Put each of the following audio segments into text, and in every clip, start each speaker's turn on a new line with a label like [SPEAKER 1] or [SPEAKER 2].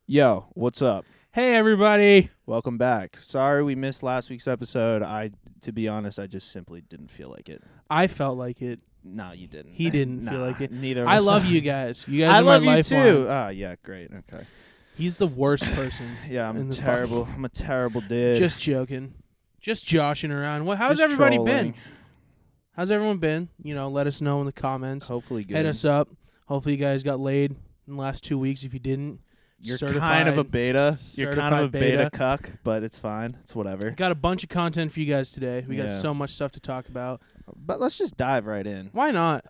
[SPEAKER 1] Yo, what's up?
[SPEAKER 2] Hey, everybody.
[SPEAKER 1] Welcome back. Sorry we missed last week's episode. To be honest, I just simply didn't feel like it.
[SPEAKER 2] I felt like it.
[SPEAKER 1] No, you didn't.
[SPEAKER 2] He didn't feel
[SPEAKER 1] Nah,
[SPEAKER 2] like it.
[SPEAKER 1] Neither of
[SPEAKER 2] I
[SPEAKER 1] us.
[SPEAKER 2] love you guys. You guys
[SPEAKER 1] I
[SPEAKER 2] are
[SPEAKER 1] love
[SPEAKER 2] my
[SPEAKER 1] you
[SPEAKER 2] lifeline.
[SPEAKER 1] too. Ah, yeah, great. Okay.
[SPEAKER 2] He's the worst person.
[SPEAKER 1] Yeah, I'm
[SPEAKER 2] in this
[SPEAKER 1] terrible. I'm a terrible dude.
[SPEAKER 2] Just joking. Just joshing around. How's
[SPEAKER 1] Just
[SPEAKER 2] everybody
[SPEAKER 1] trolling.
[SPEAKER 2] been? How's everyone been? Let us know in the comments.
[SPEAKER 1] Hopefully good.
[SPEAKER 2] Hit us up. Hopefully you guys got laid in the last 2 weeks. If you didn't,
[SPEAKER 1] You're kind of a beta. You're kind of a
[SPEAKER 2] certified
[SPEAKER 1] beta cuck, but it's fine. It's whatever.
[SPEAKER 2] got a bunch of content for you guys today. We got
[SPEAKER 1] Yeah.
[SPEAKER 2] so much stuff to talk about.
[SPEAKER 1] But let's just dive right in.
[SPEAKER 2] Why not?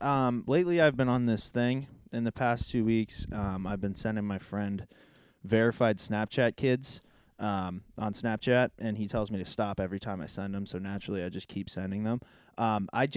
[SPEAKER 1] Lately I've been on this thing. In the past 2 weeks, I've been sending my friend verified Snapchat kids on Snapchat, and he tells me to stop every time I send them. So naturally, I just keep sending them. I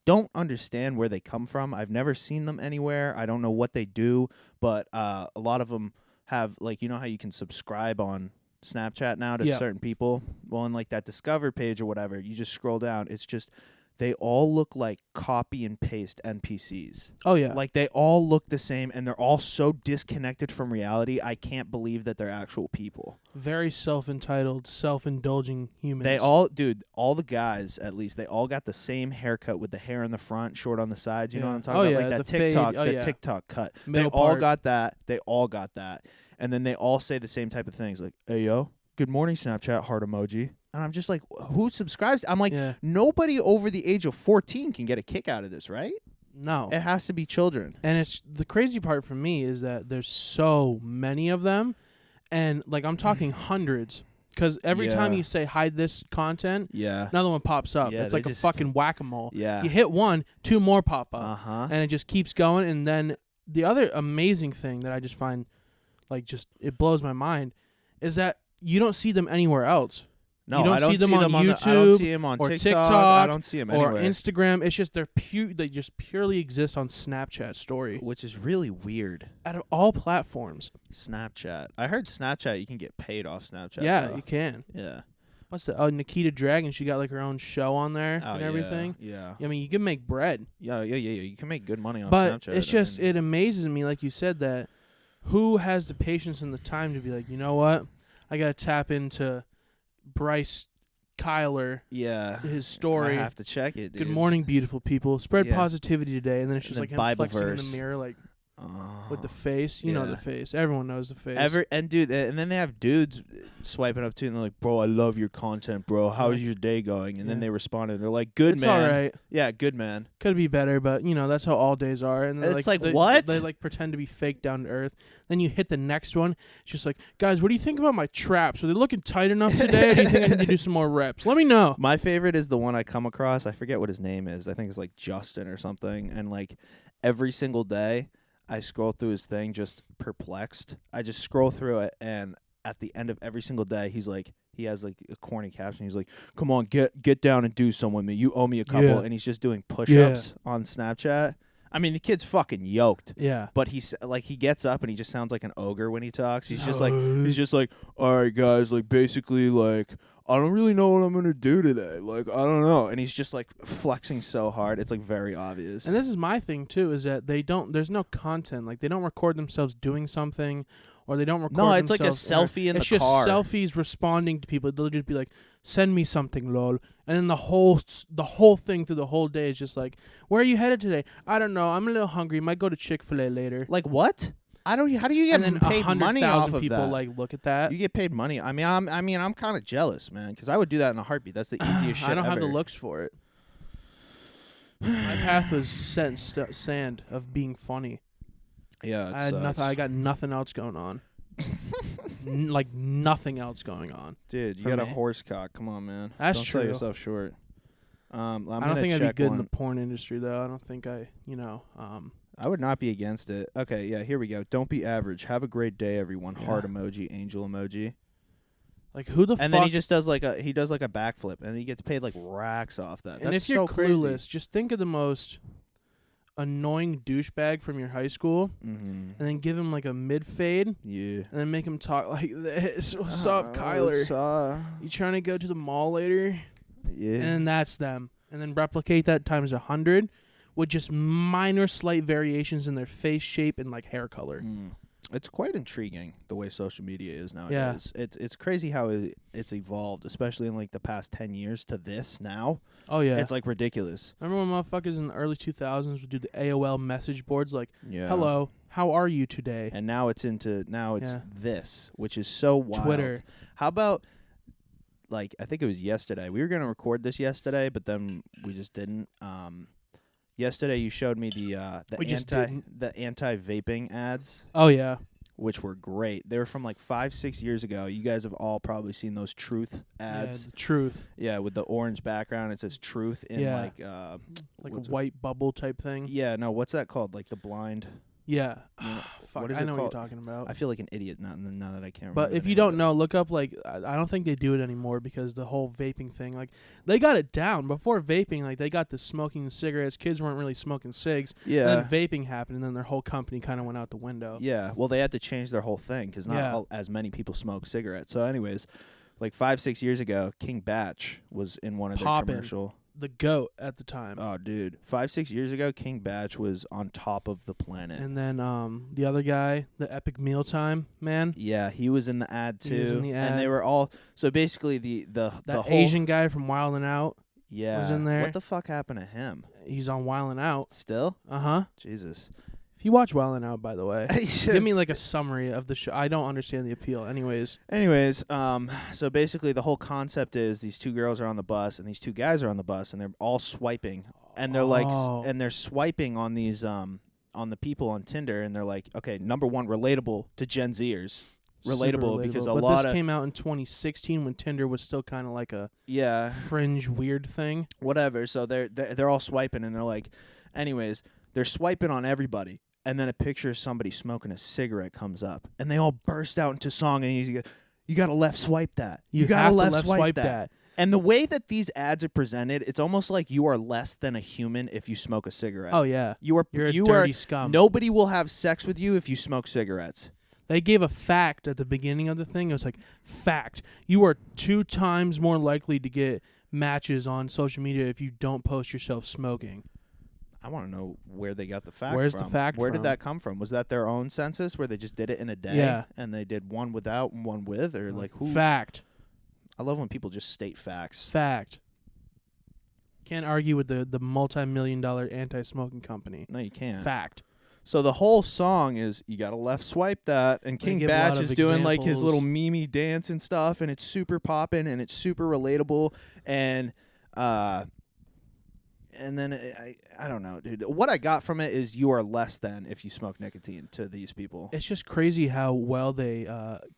[SPEAKER 1] don't understand where they come from. I've never seen them anywhere. I don't know what they do, but a lot of them have, like, you know how you can subscribe on Snapchat now to certain people? Well, in like that Discover page or whatever, you just scroll down. It's just they all look like copy and paste NPCs.
[SPEAKER 2] Oh, yeah.
[SPEAKER 1] Like, they all look the same, and they're all so disconnected from reality. I can't believe that they're actual people.
[SPEAKER 2] Very self-entitled, self-indulging humans.
[SPEAKER 1] They all, dude, all the guys, at least, they all got the same haircut with the hair in the front, short on the sides. You know what I'm talking about?
[SPEAKER 2] Yeah,
[SPEAKER 1] Like that
[SPEAKER 2] the fade.
[SPEAKER 1] TikTok,
[SPEAKER 2] Oh,
[SPEAKER 1] the
[SPEAKER 2] yeah.
[SPEAKER 1] TikTok cut.
[SPEAKER 2] Middle
[SPEAKER 1] They all
[SPEAKER 2] part.
[SPEAKER 1] got that. They all got that. And then they all say the same type of things, like, hey, yo, good morning, Snapchat, heart emoji. And I'm just like, who subscribes? I'm like,
[SPEAKER 2] Yeah.
[SPEAKER 1] nobody over the age of 14 can get a kick out of this, right?
[SPEAKER 2] No.
[SPEAKER 1] It has to be children.
[SPEAKER 2] And it's the crazy part for me is that there's so many of them, and like I'm talking hundreds. Because every time
[SPEAKER 1] Yeah.
[SPEAKER 2] you say hide this content,
[SPEAKER 1] Yeah.
[SPEAKER 2] another one pops up.
[SPEAKER 1] Yeah,
[SPEAKER 2] It's
[SPEAKER 1] they
[SPEAKER 2] like a
[SPEAKER 1] just-
[SPEAKER 2] fucking whack-a-mole.
[SPEAKER 1] Yeah.
[SPEAKER 2] You hit one, two more pop up,
[SPEAKER 1] Uh-huh.
[SPEAKER 2] and it just keeps going. And then the other amazing thing that I just find, like, just it blows my mind, is that you don't see them anywhere else.
[SPEAKER 1] No,
[SPEAKER 2] you don't
[SPEAKER 1] I don't
[SPEAKER 2] see them on
[SPEAKER 1] I don't
[SPEAKER 2] YouTube
[SPEAKER 1] see them on
[SPEAKER 2] or
[SPEAKER 1] TikTok.
[SPEAKER 2] TikTok
[SPEAKER 1] I don't see them
[SPEAKER 2] or
[SPEAKER 1] anywhere.
[SPEAKER 2] Instagram. It's just they just purely exist on Snapchat Story
[SPEAKER 1] Which is really weird.
[SPEAKER 2] out of all platforms.
[SPEAKER 1] Snapchat. I heard Snapchat, you can get paid off Snapchat.
[SPEAKER 2] Yeah,
[SPEAKER 1] though.
[SPEAKER 2] you can.
[SPEAKER 1] Yeah.
[SPEAKER 2] What's the Nikita Dragon? She got like her own show on there
[SPEAKER 1] Oh,
[SPEAKER 2] and everything.
[SPEAKER 1] Yeah.
[SPEAKER 2] I mean, you can make bread,
[SPEAKER 1] Yeah. You can make good money off
[SPEAKER 2] but
[SPEAKER 1] Snapchat.
[SPEAKER 2] it's just it amazes me, like you said, that who has the patience and the time to be like, you know what, I gotta tap into Bryce Kyler,
[SPEAKER 1] yeah.
[SPEAKER 2] his story.
[SPEAKER 1] I have to check it, dude.
[SPEAKER 2] Good morning, beautiful people. Spread
[SPEAKER 1] Yeah.
[SPEAKER 2] positivity today, and then it's
[SPEAKER 1] And
[SPEAKER 2] just like
[SPEAKER 1] then
[SPEAKER 2] him
[SPEAKER 1] Bible
[SPEAKER 2] flexing in
[SPEAKER 1] verse.
[SPEAKER 2] the mirror, like
[SPEAKER 1] Oh.
[SPEAKER 2] with the face. You know
[SPEAKER 1] yeah.
[SPEAKER 2] the face. Everyone knows the face.
[SPEAKER 1] And then they have dudes swiping up too, and they're like, "Bro, I love your content, bro. How's your day going?" And then
[SPEAKER 2] Yeah.
[SPEAKER 1] they respond, and they're like, "Good,
[SPEAKER 2] It's
[SPEAKER 1] man.
[SPEAKER 2] all right.
[SPEAKER 1] Yeah, good, man."
[SPEAKER 2] Could be better, but that's how all days are. And
[SPEAKER 1] It's like,
[SPEAKER 2] they,
[SPEAKER 1] what?
[SPEAKER 2] They like pretend to be fake down to earth. Then you hit the next one. It's just like, guys, what do you think about my traps? Are they looking tight enough today? Or do you think I need to do some more reps? Let me know.
[SPEAKER 1] My favorite is the one I come across. I forget what his name is. I think it's like Justin or something. And like every single day, I scroll through his thing just perplexed. I just scroll through it, and at the end of every single day, he has like a corny caption. He's like, "Come on, get down and do some with me. You owe me a couple."
[SPEAKER 2] Yeah.
[SPEAKER 1] And he's just doing push-ups on Snapchat. I mean, the kid's fucking yoked.
[SPEAKER 2] Yeah.
[SPEAKER 1] But he gets up and he just sounds like an ogre when he talks. He's just like,
[SPEAKER 2] No.
[SPEAKER 1] all right, guys, like, basically, like, I don't really know what I'm gonna do today. Like, I don't know. And he's just like flexing so hard. It's like very obvious.
[SPEAKER 2] And this is my thing too, is that there's no content. Like they don't record themselves doing something, or they don't record.
[SPEAKER 1] No, it's like a
[SPEAKER 2] themselves-
[SPEAKER 1] selfie in
[SPEAKER 2] it's
[SPEAKER 1] the
[SPEAKER 2] just
[SPEAKER 1] car.
[SPEAKER 2] selfies responding to people. They'll just be like, "Send me something, lol," and then the whole thing through the whole day is just like, "Where are you headed today? I don't know. I'm a little hungry. Might go to Chick-fil-A later."
[SPEAKER 1] Like what? How do you get
[SPEAKER 2] And then
[SPEAKER 1] paid money off
[SPEAKER 2] 100,000
[SPEAKER 1] of
[SPEAKER 2] people
[SPEAKER 1] that?
[SPEAKER 2] like look at that.
[SPEAKER 1] You get paid money. I mean, I'm kind of jealous, man, because I would do that in a heartbeat. That's the easiest shit
[SPEAKER 2] I don't have the
[SPEAKER 1] ever.
[SPEAKER 2] looks for it. My path was set in sand of being funny.
[SPEAKER 1] Yeah, it
[SPEAKER 2] I had nothing.
[SPEAKER 1] sucks.
[SPEAKER 2] I got nothing else going on. Like nothing else going on.
[SPEAKER 1] Dude, you
[SPEAKER 2] for
[SPEAKER 1] got a
[SPEAKER 2] me.
[SPEAKER 1] horse cock. Come on, man.
[SPEAKER 2] That's
[SPEAKER 1] don't
[SPEAKER 2] true.
[SPEAKER 1] sell yourself short. I'm
[SPEAKER 2] I don't
[SPEAKER 1] gonna
[SPEAKER 2] think I'd be
[SPEAKER 1] check
[SPEAKER 2] good
[SPEAKER 1] one.
[SPEAKER 2] in the porn industry though. I don't think
[SPEAKER 1] I would not be against it. Okay, yeah, here we go. Don't be average. Have a great day, everyone.
[SPEAKER 2] Yeah.
[SPEAKER 1] Heart emoji, angel emoji.
[SPEAKER 2] like who the fuck.
[SPEAKER 1] And then he just does like a backflip, and he gets paid like racks off that.
[SPEAKER 2] and
[SPEAKER 1] That's
[SPEAKER 2] if you're
[SPEAKER 1] so
[SPEAKER 2] clueless,
[SPEAKER 1] crazy.
[SPEAKER 2] just think of the most annoying douchebag from your high school,
[SPEAKER 1] Mm-hmm.
[SPEAKER 2] and then give him like a mid fade,
[SPEAKER 1] Yeah.
[SPEAKER 2] and then make him talk like this. What's up, Kyler? You trying to go to the mall later?
[SPEAKER 1] Yeah.
[SPEAKER 2] And then that's them. And then replicate that times 100 with just minor slight variations in their face shape and like hair color.
[SPEAKER 1] It's quite intriguing the way social media is nowadays. It's crazy how it's evolved, especially in like the past 10 years to this now.
[SPEAKER 2] Oh yeah.
[SPEAKER 1] It's like ridiculous.
[SPEAKER 2] Remember when motherfuckers in the early 2000s would do the AOL message boards like,
[SPEAKER 1] Yeah.
[SPEAKER 2] "Hello, how are you today?"
[SPEAKER 1] And now it's
[SPEAKER 2] Yeah.
[SPEAKER 1] this, which is so wild.
[SPEAKER 2] Twitter.
[SPEAKER 1] How about like I think it was yesterday. We were going to record this yesterday, but then we just didn't. Yesterday you showed me the anti-vaping ads,
[SPEAKER 2] Oh yeah.
[SPEAKER 1] which were great. They were from like 5-6 years ago. You guys have all probably seen those Truth ads.
[SPEAKER 2] Yeah, the truth.
[SPEAKER 1] Yeah, with the orange background, it says Truth in
[SPEAKER 2] Yeah.
[SPEAKER 1] like
[SPEAKER 2] Like a white bubble type thing.
[SPEAKER 1] Yeah, no, what's that called? Like the blind.
[SPEAKER 2] Yeah.
[SPEAKER 1] You know,
[SPEAKER 2] Fuck,
[SPEAKER 1] what is
[SPEAKER 2] I
[SPEAKER 1] it
[SPEAKER 2] know what
[SPEAKER 1] called?
[SPEAKER 2] you're talking about.
[SPEAKER 1] I feel like an idiot now that I can't remember.
[SPEAKER 2] But
[SPEAKER 1] the
[SPEAKER 2] if you
[SPEAKER 1] name
[SPEAKER 2] don't
[SPEAKER 1] of it.
[SPEAKER 2] know, look up like I don't think they do it anymore because the whole vaping thing, like they got it down before vaping. Like they got the smoking cigarettes. Kids weren't really smoking cigs.
[SPEAKER 1] Yeah.
[SPEAKER 2] And then vaping happened, and then their whole company kind of went out the window.
[SPEAKER 1] Yeah, well, they had to change their whole thing because not as many people smoke cigarettes. So, anyways, like 5-6 years ago, King Batch was in one of their
[SPEAKER 2] Poppin'.
[SPEAKER 1] commercial.
[SPEAKER 2] The GOAT at the time.
[SPEAKER 1] Oh, dude, 5-6 years ago, King Batch was on top of the planet.
[SPEAKER 2] And then the other guy, the Epic Mealtime man,
[SPEAKER 1] Yeah, he was in the ad too.
[SPEAKER 2] He was in the
[SPEAKER 1] And they
[SPEAKER 2] ad.
[SPEAKER 1] were all so basically the
[SPEAKER 2] that
[SPEAKER 1] whole
[SPEAKER 2] Asian guy from Wild 'N Out,
[SPEAKER 1] yeah
[SPEAKER 2] was in there.
[SPEAKER 1] What the fuck happened to him?
[SPEAKER 2] he's on Wild 'N Out.
[SPEAKER 1] Still? Jesus.
[SPEAKER 2] If you watch Wild 'N Out, by the way,
[SPEAKER 1] It's
[SPEAKER 2] give me
[SPEAKER 1] just-
[SPEAKER 2] like a summary of the show. I don't understand the appeal. Anyways,
[SPEAKER 1] so basically the whole concept is these two girls are on the bus and these two guys are on the bus and they're all swiping and they're like
[SPEAKER 2] Oh.
[SPEAKER 1] and they're swiping on these on the people on Tinder and they're like, okay, number one, relatable to Gen Zers.
[SPEAKER 2] super
[SPEAKER 1] Relatable because a
[SPEAKER 2] but
[SPEAKER 1] lot
[SPEAKER 2] this
[SPEAKER 1] of
[SPEAKER 2] came out in 2016 when Tinder was still kind of like a
[SPEAKER 1] yeah,
[SPEAKER 2] fringe weird thing.
[SPEAKER 1] whatever. So they're all swiping and they're like, anyways, they're swiping on everybody. And then a picture of somebody smoking a cigarette comes up, and they all burst out into song. And you got to left swipe that. You got
[SPEAKER 2] have
[SPEAKER 1] to
[SPEAKER 2] to
[SPEAKER 1] left swipe that. And the way that these ads are presented, it's almost like you are less than a human if you smoke a cigarette.
[SPEAKER 2] Oh yeah,
[SPEAKER 1] you are
[SPEAKER 2] you're a
[SPEAKER 1] you
[SPEAKER 2] dirty
[SPEAKER 1] are
[SPEAKER 2] scum.
[SPEAKER 1] Nobody will have sex with you if you smoke cigarettes.
[SPEAKER 2] They gave a fact at the beginning of the thing. It was like, fact, you are 2 times more likely to get matches on social media if you don't post yourself smoking.
[SPEAKER 1] I want to know where they got the fact
[SPEAKER 2] Where's
[SPEAKER 1] from.
[SPEAKER 2] the fact
[SPEAKER 1] Where
[SPEAKER 2] from?
[SPEAKER 1] did that come from? Was that their own census where they just did it in a day?
[SPEAKER 2] Yeah.
[SPEAKER 1] And they did one without and one with? Or like who?
[SPEAKER 2] Fact.
[SPEAKER 1] I love when people just state facts.
[SPEAKER 2] Fact. Can't argue with the multi-million-dollar anti-smoking company.
[SPEAKER 1] No, you can't.
[SPEAKER 2] Fact.
[SPEAKER 1] So the whole song is you gotta left swipe that, and
[SPEAKER 2] They
[SPEAKER 1] King
[SPEAKER 2] give a lot
[SPEAKER 1] Batch
[SPEAKER 2] of
[SPEAKER 1] is doing like his
[SPEAKER 2] examples.
[SPEAKER 1] little meme dance and stuff, and it's super poppin' and it's super relatable, and then I don't know, dude. What I got from it is you are less than if you smoke nicotine to these people.
[SPEAKER 2] It's just crazy how well they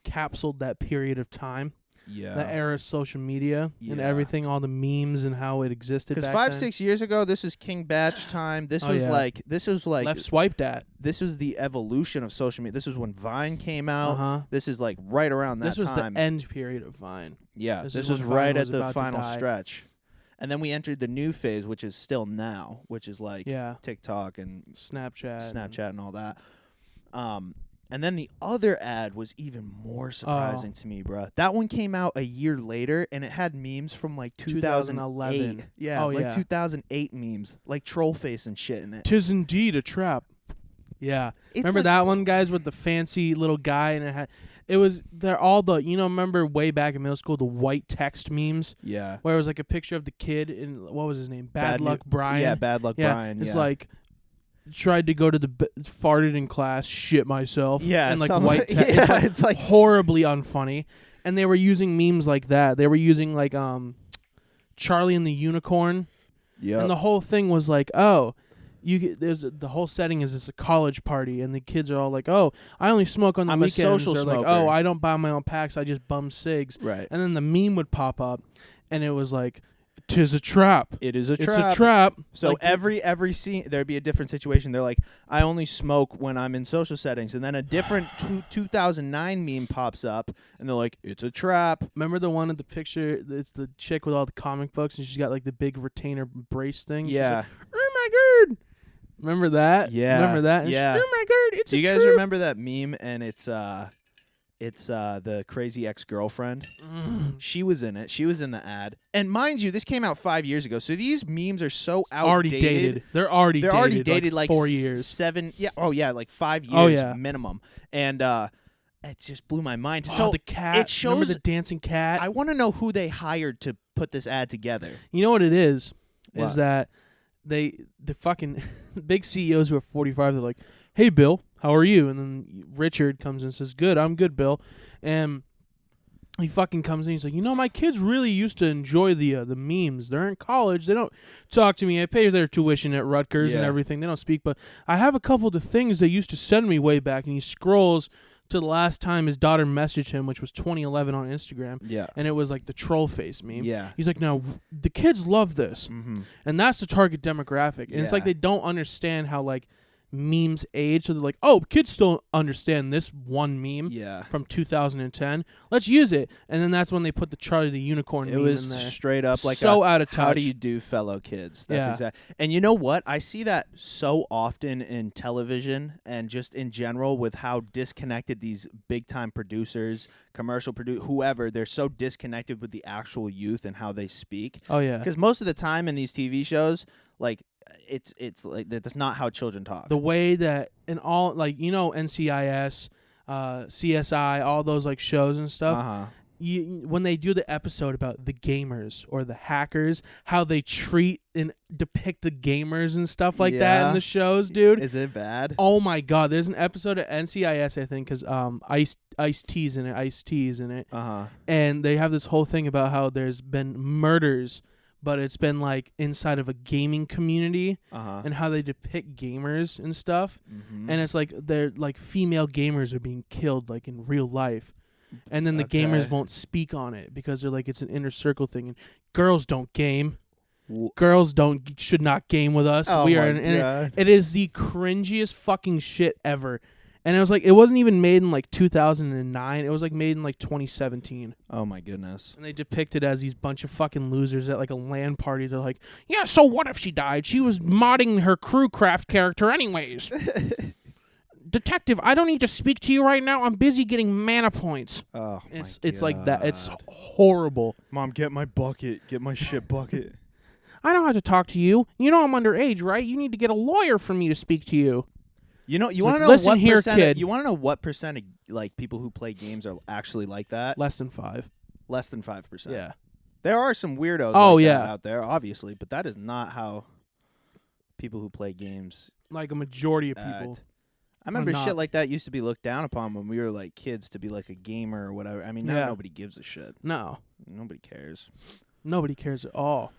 [SPEAKER 2] capsuled that period of time.
[SPEAKER 1] Yeah.
[SPEAKER 2] The era of social media and
[SPEAKER 1] Yeah.
[SPEAKER 2] everything, all the memes and how it existed.
[SPEAKER 1] Because
[SPEAKER 2] back
[SPEAKER 1] 5-6 years ago, this is King Batch time. This
[SPEAKER 2] Oh,
[SPEAKER 1] was
[SPEAKER 2] yeah.
[SPEAKER 1] like
[SPEAKER 2] left swiped at.
[SPEAKER 1] this was the evolution of social media. This was when Vine came out.
[SPEAKER 2] Uh-huh.
[SPEAKER 1] This is like right around that
[SPEAKER 2] This was
[SPEAKER 1] time.
[SPEAKER 2] the end period of Vine.
[SPEAKER 1] Yeah,
[SPEAKER 2] This
[SPEAKER 1] this
[SPEAKER 2] is
[SPEAKER 1] was
[SPEAKER 2] when Vine
[SPEAKER 1] right
[SPEAKER 2] was
[SPEAKER 1] at the
[SPEAKER 2] about to
[SPEAKER 1] final
[SPEAKER 2] die.
[SPEAKER 1] stretch. And then we entered the new phase, which is still now, which is like
[SPEAKER 2] Yeah.
[SPEAKER 1] TikTok and
[SPEAKER 2] Snapchat.
[SPEAKER 1] and all that. And then the other ad was even more surprising to me, bro. That one came out a year later, and it had memes from like 2008.
[SPEAKER 2] 2011.
[SPEAKER 1] Yeah,
[SPEAKER 2] Oh,
[SPEAKER 1] like
[SPEAKER 2] yeah.
[SPEAKER 1] 2008 memes, like troll face and shit in it.
[SPEAKER 2] 'Tis indeed a trap. Yeah.
[SPEAKER 1] It's
[SPEAKER 2] Remember
[SPEAKER 1] like-
[SPEAKER 2] that one, guys, with the fancy little guy, and they're all the, remember way back in middle school, the white text memes,
[SPEAKER 1] Yeah.
[SPEAKER 2] where it was like a picture of the kid in, what was his name? Bad
[SPEAKER 1] New-
[SPEAKER 2] Luck Brian.
[SPEAKER 1] Yeah, Bad Luck Brian.
[SPEAKER 2] It's
[SPEAKER 1] yeah.
[SPEAKER 2] like, tried to go to farted in class, shit myself.
[SPEAKER 1] Yeah,
[SPEAKER 2] and like
[SPEAKER 1] some-
[SPEAKER 2] white text.
[SPEAKER 1] yeah,
[SPEAKER 2] it's like horribly unfunny. And they were using memes like that. They were using like Charlie and the Unicorn.
[SPEAKER 1] Yeah.
[SPEAKER 2] And the whole thing was like, oh, the whole setting is it's a college party, and the kids are all like, oh, I only smoke on the
[SPEAKER 1] I'm a
[SPEAKER 2] weekends.
[SPEAKER 1] social
[SPEAKER 2] Or like,
[SPEAKER 1] smoker.
[SPEAKER 2] oh, I don't buy my own packs, I just bum cigs.
[SPEAKER 1] Right.
[SPEAKER 2] And then the meme would pop up, and it was like, 'tis a trap.
[SPEAKER 1] It is a
[SPEAKER 2] It's
[SPEAKER 1] trap.
[SPEAKER 2] a trap.
[SPEAKER 1] So
[SPEAKER 2] Like,
[SPEAKER 1] every scene there'd be a different situation. They're like, I only smoke when I'm in social settings, and then a different 2009 meme pops up, and they're like, it's a trap.
[SPEAKER 2] remember the one in the picture? It's the chick with all the comic books, and she's got like the big retainer brace thing. She's
[SPEAKER 1] Yeah.
[SPEAKER 2] like, oh my god. Remember that?
[SPEAKER 1] Yeah.
[SPEAKER 2] Remember that? And
[SPEAKER 1] Yeah.
[SPEAKER 2] oh my god, it's
[SPEAKER 1] Do
[SPEAKER 2] a
[SPEAKER 1] you guys
[SPEAKER 2] trap.
[SPEAKER 1] remember that meme? And it's It's the crazy ex-girlfriend.
[SPEAKER 2] Mm.
[SPEAKER 1] She was in it. She was in the ad. And mind you, this came out 5 years ago. So these memes are so outdated.
[SPEAKER 2] Already dated. They're already dated
[SPEAKER 1] like
[SPEAKER 2] 4 years.
[SPEAKER 1] 7. Yeah. Oh yeah, like 5 years
[SPEAKER 2] Oh, yeah.
[SPEAKER 1] minimum. And it just blew my mind.
[SPEAKER 2] Oh,
[SPEAKER 1] So
[SPEAKER 2] the cat.
[SPEAKER 1] it shows.
[SPEAKER 2] Remember the dancing cat?
[SPEAKER 1] I want to know who they hired to put this ad together.
[SPEAKER 2] You know what it is?
[SPEAKER 1] What?
[SPEAKER 2] Is that the fucking big CEOs who are 45, they're like, hey, Bill, how are you? And then Richard comes and says, good, I'm good, Bill. And he fucking comes in, he's like, my kids really used to enjoy the memes. They're in college. They don't talk to me. I pay their tuition at Rutgers and everything. They don't speak, but I have a couple of the things they used to send me way back. And he scrolls to the last time his daughter messaged him, which was 2011 on Instagram.
[SPEAKER 1] Yeah.
[SPEAKER 2] And it was like the troll face meme.
[SPEAKER 1] Yeah.
[SPEAKER 2] He's like, now, the kids love this.
[SPEAKER 1] Mm-hmm.
[SPEAKER 2] And that's the target demographic. And it's like they don't understand how, like, memes age. So they're like, oh, kids still understand this one meme from 2010. Let's use it. And then that's when they put the Charlie the Unicorn meme in there. It was
[SPEAKER 1] straight up like
[SPEAKER 2] so out of touch.
[SPEAKER 1] How do you do, fellow kids? That's exact. And you know what? I see that so often in television and just in general with how disconnected these big-time producers, commercial whoever, they're so disconnected with the actual youth and how they speak.
[SPEAKER 2] Oh, yeah.
[SPEAKER 1] Because most of the time in these TV shows, like, it's like that's not how children talk.
[SPEAKER 2] The way that in all, like, NCIS, CSI, all those like shows and stuff. When they do the episode about the gamers or the hackers, how they treat and depict the gamers and stuff like that in the shows, dude.
[SPEAKER 1] Is it bad?
[SPEAKER 2] Oh my God! There's an episode of NCIS, I think, because Ice-T's in it. And they have this whole thing about how there's been murders, but it's been like inside of a gaming community and how they depict gamers and stuff. And it's like they're like female gamers are being killed like in real life. And then the gamers won't speak on it because they're like, it's an inner circle thing. And girls don't game. Girls should not game with us.
[SPEAKER 1] Oh
[SPEAKER 2] we are. It is the cringiest fucking shit ever. And it was like, it wasn't even made in like 2009. It was like made in like 2017.
[SPEAKER 1] Oh my goodness.
[SPEAKER 2] And they depict it as these bunch of fucking losers at like a LAN party. They're like, yeah, so what if she died? She was modding her Crewcraft character anyways. Detective, I don't need to speak to you right now. I'm busy getting mana points.
[SPEAKER 1] Oh,
[SPEAKER 2] it's like that. It's horrible.
[SPEAKER 1] Mom, get my bucket. Get my shit bucket.
[SPEAKER 2] I don't have to talk to you. You know I'm underage, right? You need to get a lawyer for me to speak to you.
[SPEAKER 1] You want to know
[SPEAKER 2] listen
[SPEAKER 1] what
[SPEAKER 2] here,
[SPEAKER 1] percent?
[SPEAKER 2] kid.
[SPEAKER 1] You want to know what percent of like people who play games are actually like that?
[SPEAKER 2] Less than 5.
[SPEAKER 1] Less than 5%.
[SPEAKER 2] Yeah.
[SPEAKER 1] There are some weirdos that out there, obviously, but that is not how people who play games.
[SPEAKER 2] Like a majority of people.
[SPEAKER 1] I remember shit like that used to be looked down upon when we were like kids to be like a gamer or whatever. I mean, now nobody gives a shit.
[SPEAKER 2] No.
[SPEAKER 1] Nobody cares.
[SPEAKER 2] Nobody cares at all.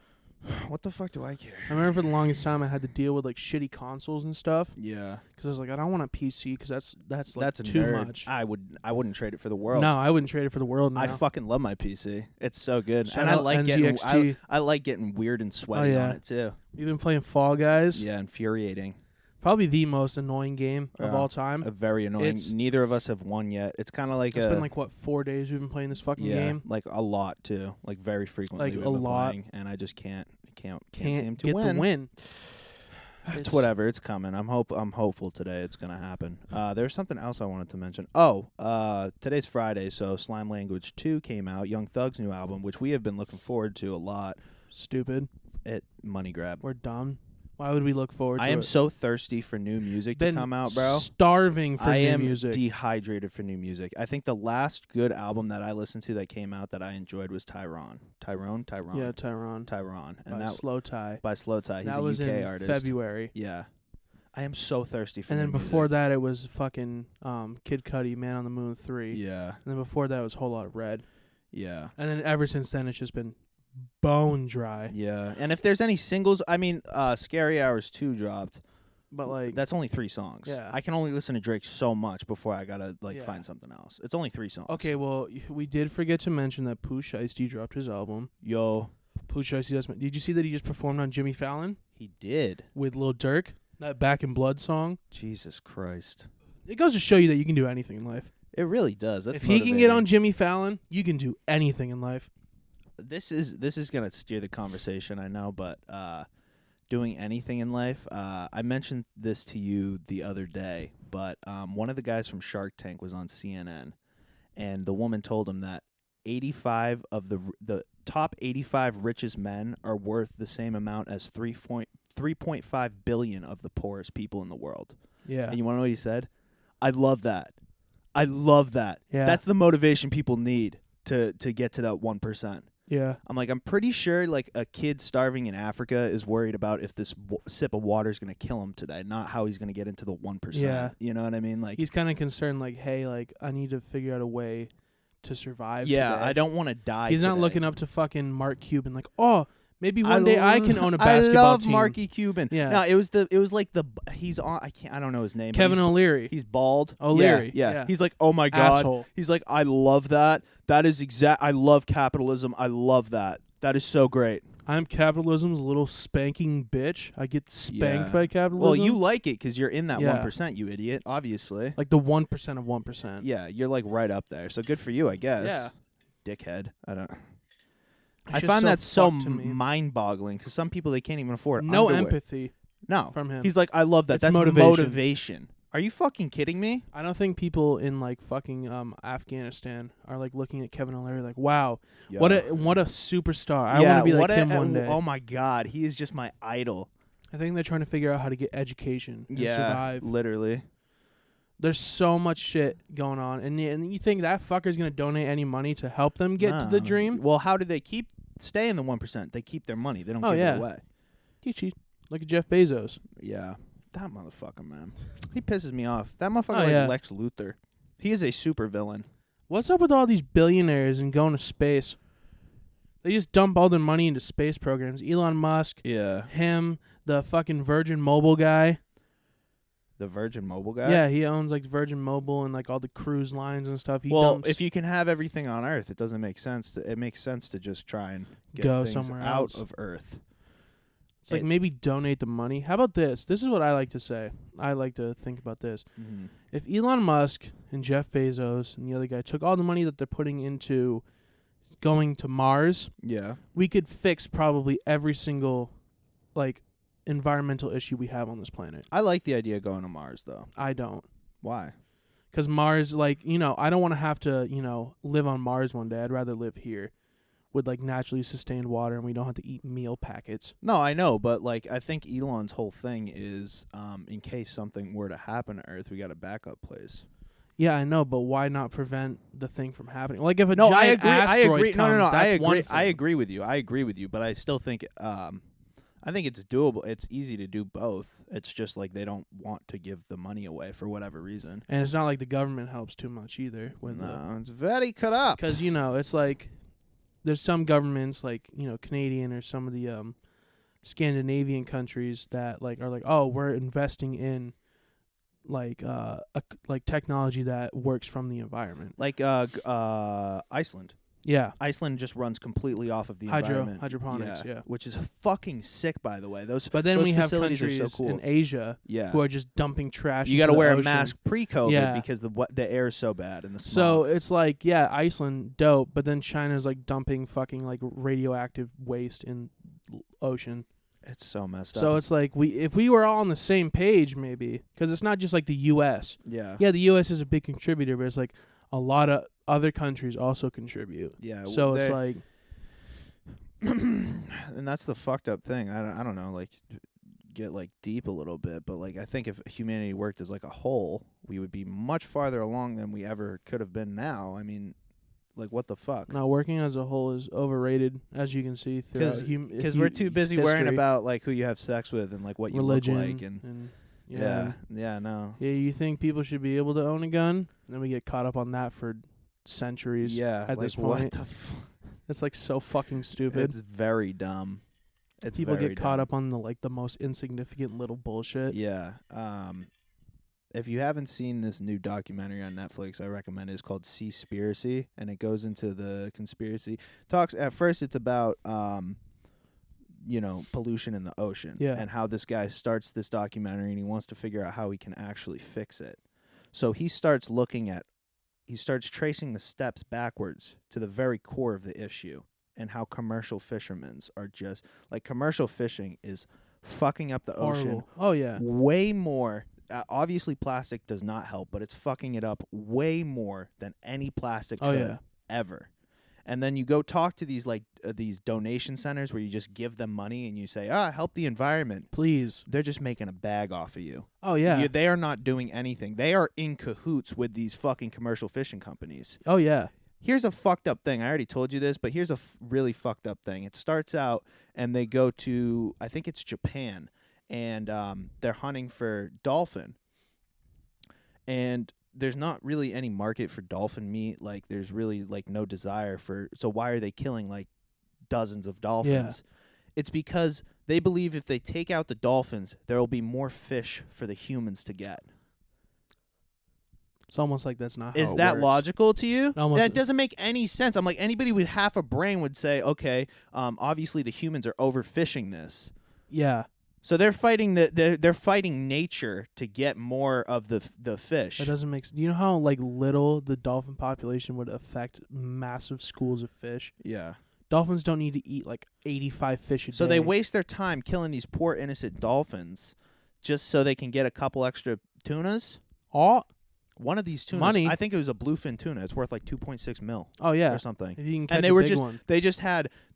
[SPEAKER 1] What the fuck do I care?
[SPEAKER 2] I remember for the longest time I had to deal with like shitty consoles and stuff.
[SPEAKER 1] Yeah. Because
[SPEAKER 2] I was like, I don't want a PC because that's
[SPEAKER 1] like
[SPEAKER 2] too
[SPEAKER 1] nerd.
[SPEAKER 2] much.
[SPEAKER 1] I wouldn't trade it for the world.
[SPEAKER 2] No, I wouldn't trade it for the world. No.
[SPEAKER 1] I fucking love my PC. It's so good,
[SPEAKER 2] Shout
[SPEAKER 1] and
[SPEAKER 2] out
[SPEAKER 1] I like getting weird and sweaty on it too.
[SPEAKER 2] You've been playing Fall Guys.
[SPEAKER 1] Yeah, infuriating.
[SPEAKER 2] Probably the most annoying game of all time.
[SPEAKER 1] Very annoying. Neither of us have won yet. It's kind of like
[SPEAKER 2] it's been like what 4 days we've been playing this fucking game.
[SPEAKER 1] Like a lot too. Like very frequently.
[SPEAKER 2] Like a lot.
[SPEAKER 1] Playing, and I just can't seem to
[SPEAKER 2] get
[SPEAKER 1] win.
[SPEAKER 2] the win.
[SPEAKER 1] It's whatever. It's coming. I'm hopeful today it's gonna happen. There's something else I wanted to mention. Today's Friday, so Slime Language 2 came out. Young Thug's new album, which we have been looking forward to a lot.
[SPEAKER 2] Stupid.
[SPEAKER 1] Money grab.
[SPEAKER 2] We're dumb. Why would we look forward to it?
[SPEAKER 1] I am so thirsty for new music to come out, bro.
[SPEAKER 2] Starving for new music.
[SPEAKER 1] I am dehydrated for new music. I think the last good album that I listened to that came out that I enjoyed was Tyrone. Tyrone?
[SPEAKER 2] Yeah, Tyrone.
[SPEAKER 1] And
[SPEAKER 2] by Slow Tie.
[SPEAKER 1] By Slow Tie. He's
[SPEAKER 2] that was
[SPEAKER 1] a UK
[SPEAKER 2] in
[SPEAKER 1] artist.
[SPEAKER 2] February.
[SPEAKER 1] Yeah. I am so thirsty for
[SPEAKER 2] new music. And then before
[SPEAKER 1] music.
[SPEAKER 2] that, it was fucking Kid Cudi, Man on the Moon 3.
[SPEAKER 1] Yeah.
[SPEAKER 2] And then before that, it was a Whole Lot of Red.
[SPEAKER 1] Yeah.
[SPEAKER 2] And then ever since then, it's just been bone dry.
[SPEAKER 1] Yeah. And if there's any singles, I mean, Scary Hours 2 dropped.
[SPEAKER 2] But like
[SPEAKER 1] that's only 3 songs.
[SPEAKER 2] Yeah.
[SPEAKER 1] I can only listen to Drake so much before I gotta find something else. It's only 3 songs.
[SPEAKER 2] Okay, well, we did forget to mention that Pooh Shiesty dropped his album.
[SPEAKER 1] Yo.
[SPEAKER 2] Pooh Shiesty. Did you see that he just performed on Jimmy Fallon?
[SPEAKER 1] He did.
[SPEAKER 2] With Lil Durk. That Back in Blood song.
[SPEAKER 1] Jesus Christ.
[SPEAKER 2] It goes to show you that you can do anything in life.
[SPEAKER 1] It really does. That's
[SPEAKER 2] if he can get on Jimmy Fallon, you can do anything in life.
[SPEAKER 1] This is gonna steer the conversation, I know, but doing anything in life. I mentioned this to you the other day, but one of the guys from Shark Tank was on CNN, and the woman told him that 85 of the top 85 richest men are worth the same amount as 3.5 billion of the poorest people in the world.
[SPEAKER 2] Yeah.
[SPEAKER 1] And you want to know what he said? I love that. I love that.
[SPEAKER 2] Yeah.
[SPEAKER 1] That's the motivation people need to get to that 1%.
[SPEAKER 2] Yeah.
[SPEAKER 1] I'm like, I'm pretty sure like a kid starving in Africa is worried about if this sip of water is going to kill him today, not how he's going to get into the 1%.
[SPEAKER 2] Yeah.
[SPEAKER 1] You know what I mean? Like,
[SPEAKER 2] he's kind of concerned, like, hey, like, I need to figure out a way to survive.
[SPEAKER 1] yeah,
[SPEAKER 2] today.
[SPEAKER 1] I don't want to die.
[SPEAKER 2] He's not
[SPEAKER 1] today.
[SPEAKER 2] looking up to fucking Mark Cuban, like, oh, maybe one day I can own a basketball
[SPEAKER 1] I love
[SPEAKER 2] team.
[SPEAKER 1] Marky Cuban.
[SPEAKER 2] Yeah.
[SPEAKER 1] No, it was like he's on. I don't know his name.
[SPEAKER 2] Kevin O'Leary.
[SPEAKER 1] He's bald.
[SPEAKER 2] O'Leary.
[SPEAKER 1] Yeah. He's like, oh my god.
[SPEAKER 2] Asshole.
[SPEAKER 1] He's like, I love that. That is exact. I love capitalism. I love that. That is so great.
[SPEAKER 2] I'm capitalism's little spanking bitch. I get spanked
[SPEAKER 1] Yeah.
[SPEAKER 2] by capitalism.
[SPEAKER 1] Well, you like it because you're in that
[SPEAKER 2] Yeah.
[SPEAKER 1] 1%, you idiot. Obviously.
[SPEAKER 2] like the 1% of 1%.
[SPEAKER 1] Yeah, you're like right up there. So good for you, I guess.
[SPEAKER 2] Yeah.
[SPEAKER 1] Dickhead. I don't.
[SPEAKER 2] It's
[SPEAKER 1] I
[SPEAKER 2] just
[SPEAKER 1] find
[SPEAKER 2] so
[SPEAKER 1] that so
[SPEAKER 2] fucked to me.
[SPEAKER 1] mind-boggling because some people they can't even afford
[SPEAKER 2] No
[SPEAKER 1] underwear.
[SPEAKER 2] empathy
[SPEAKER 1] No,
[SPEAKER 2] from him.
[SPEAKER 1] He's like, I love that.
[SPEAKER 2] It's
[SPEAKER 1] That's
[SPEAKER 2] motivation.
[SPEAKER 1] motivation. Are you fucking kidding me?
[SPEAKER 2] I don't think people in like fucking Afghanistan are like looking at Kevin O'Leary like, wow,
[SPEAKER 1] Yo.
[SPEAKER 2] what a superstar. I want to be like him one day.
[SPEAKER 1] Oh my god, he is just my idol.
[SPEAKER 2] I think they're trying to figure out how to get education and survive.
[SPEAKER 1] Literally.
[SPEAKER 2] There's so much shit going on, and you think that fucker's gonna donate any money to help them get to the dream?
[SPEAKER 1] Well, how do they stay in the 1%? They keep their money. They don't give it away.
[SPEAKER 2] Teachy, look at Jeff Bezos.
[SPEAKER 1] Yeah, that motherfucker, man. He pisses me off. That motherfucker
[SPEAKER 2] yeah.
[SPEAKER 1] Lex Luthor. He is a super villain.
[SPEAKER 2] What's up with all these billionaires and going to space? They just dump all their money into space programs. Elon Musk,
[SPEAKER 1] Yeah.
[SPEAKER 2] him, the fucking Virgin Mobile guy.
[SPEAKER 1] The Virgin Mobile guy?
[SPEAKER 2] Yeah, he owns like Virgin Mobile and like all the cruise lines and stuff.
[SPEAKER 1] If you can have everything on Earth, it doesn't make sense. It makes sense to just try and
[SPEAKER 2] Go
[SPEAKER 1] things
[SPEAKER 2] somewhere
[SPEAKER 1] out
[SPEAKER 2] else.
[SPEAKER 1] of Earth.
[SPEAKER 2] It's like maybe donate the money. How about this? This is what I like to say. I like to think about this.
[SPEAKER 1] Mm-hmm.
[SPEAKER 2] If Elon Musk and Jeff Bezos and the other guy took all the money that they're putting into going to Mars,
[SPEAKER 1] Yeah.
[SPEAKER 2] we could fix probably every single like environmental issue we have on this planet.
[SPEAKER 1] I like the idea of going to Mars, though.
[SPEAKER 2] I don't.
[SPEAKER 1] Why?
[SPEAKER 2] Because Mars, like, I don't want to have to, live on Mars one day. I'd rather live here with, like, naturally sustained water and we don't have to eat meal packets.
[SPEAKER 1] No, I know, but, like, I think Elon's whole thing is in case something were to happen to Earth, we got a backup place.
[SPEAKER 2] Yeah, I know, but why not prevent the thing from happening? Like, if a
[SPEAKER 1] No, I
[SPEAKER 2] giant
[SPEAKER 1] agree.
[SPEAKER 2] asteroid comes,
[SPEAKER 1] No,
[SPEAKER 2] that's one thing.
[SPEAKER 1] I agree with you, but I still think I think it's doable. It's easy to do both. It's just like they don't want to give the money away for whatever reason.
[SPEAKER 2] And it's not like the government helps too much either.
[SPEAKER 1] It's very corrupt.
[SPEAKER 2] Because, it's like there's some governments like, Canadian or some of the Scandinavian countries that like are like, oh, we're investing in like technology that works from the environment.
[SPEAKER 1] Like Iceland.
[SPEAKER 2] Yeah.
[SPEAKER 1] Iceland just runs completely off of the environment.
[SPEAKER 2] Hydroponics, yeah.
[SPEAKER 1] Which is fucking sick, by the way.
[SPEAKER 2] But then
[SPEAKER 1] those
[SPEAKER 2] we have
[SPEAKER 1] facilities
[SPEAKER 2] countries
[SPEAKER 1] are so cool.
[SPEAKER 2] in Asia who are just dumping trash.
[SPEAKER 1] You got
[SPEAKER 2] got
[SPEAKER 1] to wear a mask pre-COVID because the air is so bad and the smog.
[SPEAKER 2] So it's like, yeah, Iceland, dope, but then China's like dumping fucking like radioactive waste in ocean.
[SPEAKER 1] It's so messed up.
[SPEAKER 2] So it's like if we were all on the same page, maybe, because it's not just like the U.S.
[SPEAKER 1] Yeah.
[SPEAKER 2] Yeah, the U.S. is a big contributor, but it's like a lot of other countries also contribute.
[SPEAKER 1] Yeah.
[SPEAKER 2] So it's like,
[SPEAKER 1] and that's the fucked up thing. I don't know, like get like deep a little bit, but like I think if humanity worked as like a whole, we would be much farther along than we ever could have been now. I mean, like what the fuck?
[SPEAKER 2] now working as a whole is overrated, as you can see throughout
[SPEAKER 1] because we're too busy worrying about like who you have sex with and like what you
[SPEAKER 2] religion
[SPEAKER 1] look like and
[SPEAKER 2] yeah,
[SPEAKER 1] no.
[SPEAKER 2] Yeah, you think people should be able to own a gun? And then we get caught up on that for centuries.
[SPEAKER 1] Yeah,
[SPEAKER 2] at
[SPEAKER 1] like
[SPEAKER 2] this point,
[SPEAKER 1] what the
[SPEAKER 2] it's like so fucking stupid.
[SPEAKER 1] It's very dumb.
[SPEAKER 2] People get caught up on the most insignificant little bullshit.
[SPEAKER 1] Yeah. If you haven't seen this new documentary on Netflix, I recommend it. It's called Seaspiracy, and it goes into the conspiracy talks. At first, it's about pollution in the ocean and how this guy starts this documentary and he wants to figure out how he can actually fix it. So he starts tracing the steps backwards to the very core of the issue and how commercial fishermen are just like commercial fishing is fucking up the ocean.
[SPEAKER 2] Oh yeah.
[SPEAKER 1] Way more obviously plastic does not help, but it's fucking it up way more than any plastic could ever. And then you go talk to these these donation centers where you just give them money and you say, help the environment.
[SPEAKER 2] Please.
[SPEAKER 1] They're just making a bag off of you.
[SPEAKER 2] Oh, yeah.
[SPEAKER 1] They are not doing anything. They are in cahoots with these fucking commercial fishing companies.
[SPEAKER 2] Oh, yeah.
[SPEAKER 1] Here's a fucked up thing. I already told you this, but here's a really fucked up thing. It starts out and they go to, I think it's Japan, and they're hunting for dolphin. And there's not really any market for dolphin meat. Like, there's really no desire for. So why are they killing dozens of dolphins? Yeah. It's because they believe if they take out the dolphins, there will be more fish for the humans to get.
[SPEAKER 2] It's almost like that's not how
[SPEAKER 1] Is
[SPEAKER 2] it
[SPEAKER 1] that
[SPEAKER 2] works.
[SPEAKER 1] Logical to you?
[SPEAKER 2] That
[SPEAKER 1] doesn't make any sense. I'm like, anybody with half a brain would say, okay, obviously the humans are overfishing this.
[SPEAKER 2] Yeah.
[SPEAKER 1] So they're fighting they're fighting nature to get more of the fish.
[SPEAKER 2] That doesn't make sense. Do you know how little the dolphin population would affect massive schools of fish?
[SPEAKER 1] Yeah.
[SPEAKER 2] Dolphins don't need to eat 85 fish a day.
[SPEAKER 1] So they waste their time killing these poor innocent dolphins just so they can get a couple extra tunas. One of these tunas,
[SPEAKER 2] money.
[SPEAKER 1] I think it was a bluefin tuna. It's worth $2.6 million.
[SPEAKER 2] Oh yeah,
[SPEAKER 1] or something.
[SPEAKER 2] If you can catch
[SPEAKER 1] and they
[SPEAKER 2] a
[SPEAKER 1] were
[SPEAKER 2] big
[SPEAKER 1] just
[SPEAKER 2] one.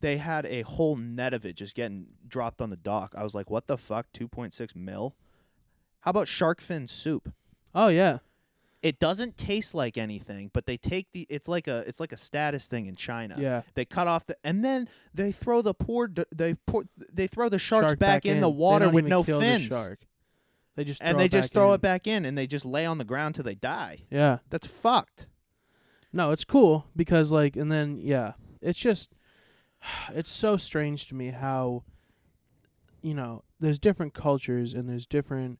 [SPEAKER 1] they had a whole net of it just getting dropped on the dock. I was like, what the fuck, $2.6 million? How about shark fin soup?
[SPEAKER 2] Oh yeah.
[SPEAKER 1] It doesn't taste like anything, but they take it's like a status thing in China.
[SPEAKER 2] Yeah.
[SPEAKER 1] They cut off and then they throw the they throw the sharks back in the
[SPEAKER 2] They
[SPEAKER 1] water
[SPEAKER 2] don't
[SPEAKER 1] with
[SPEAKER 2] even
[SPEAKER 1] no
[SPEAKER 2] kill the
[SPEAKER 1] fins.
[SPEAKER 2] shark. They just
[SPEAKER 1] throw it back in and they just lay on the ground till they die.
[SPEAKER 2] Yeah.
[SPEAKER 1] That's fucked.
[SPEAKER 2] No, it's cool because and then it's just it's so strange to me how there's different cultures and there's different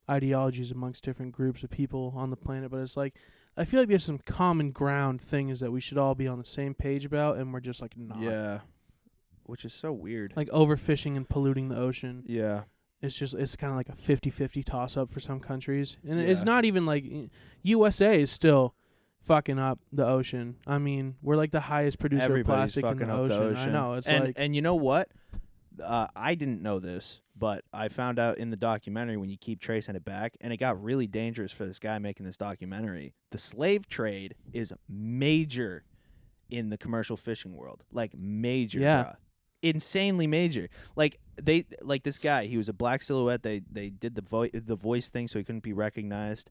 [SPEAKER 2] ideologies amongst different groups of people on the planet, but it's I feel like there's some common ground things that we should all be on the same page about, and we're just not.
[SPEAKER 1] Yeah. Which is so weird.
[SPEAKER 2] Overfishing and polluting the ocean.
[SPEAKER 1] Yeah.
[SPEAKER 2] It's kind of like a 50-50 toss-up for some countries. And it's not even USA is still fucking up the ocean. I mean, we're the highest producer of plastic in the ocean. I know. It's
[SPEAKER 1] and you know what? I didn't know this, but I found out in the documentary when you keep tracing it back, and it got really dangerous for this guy making this documentary. The slave trade is major in the commercial fishing world. Major.
[SPEAKER 2] Yeah.
[SPEAKER 1] Bruh. Insanely major. This guy, he was a black silhouette. They did the voice thing so he couldn't be recognized,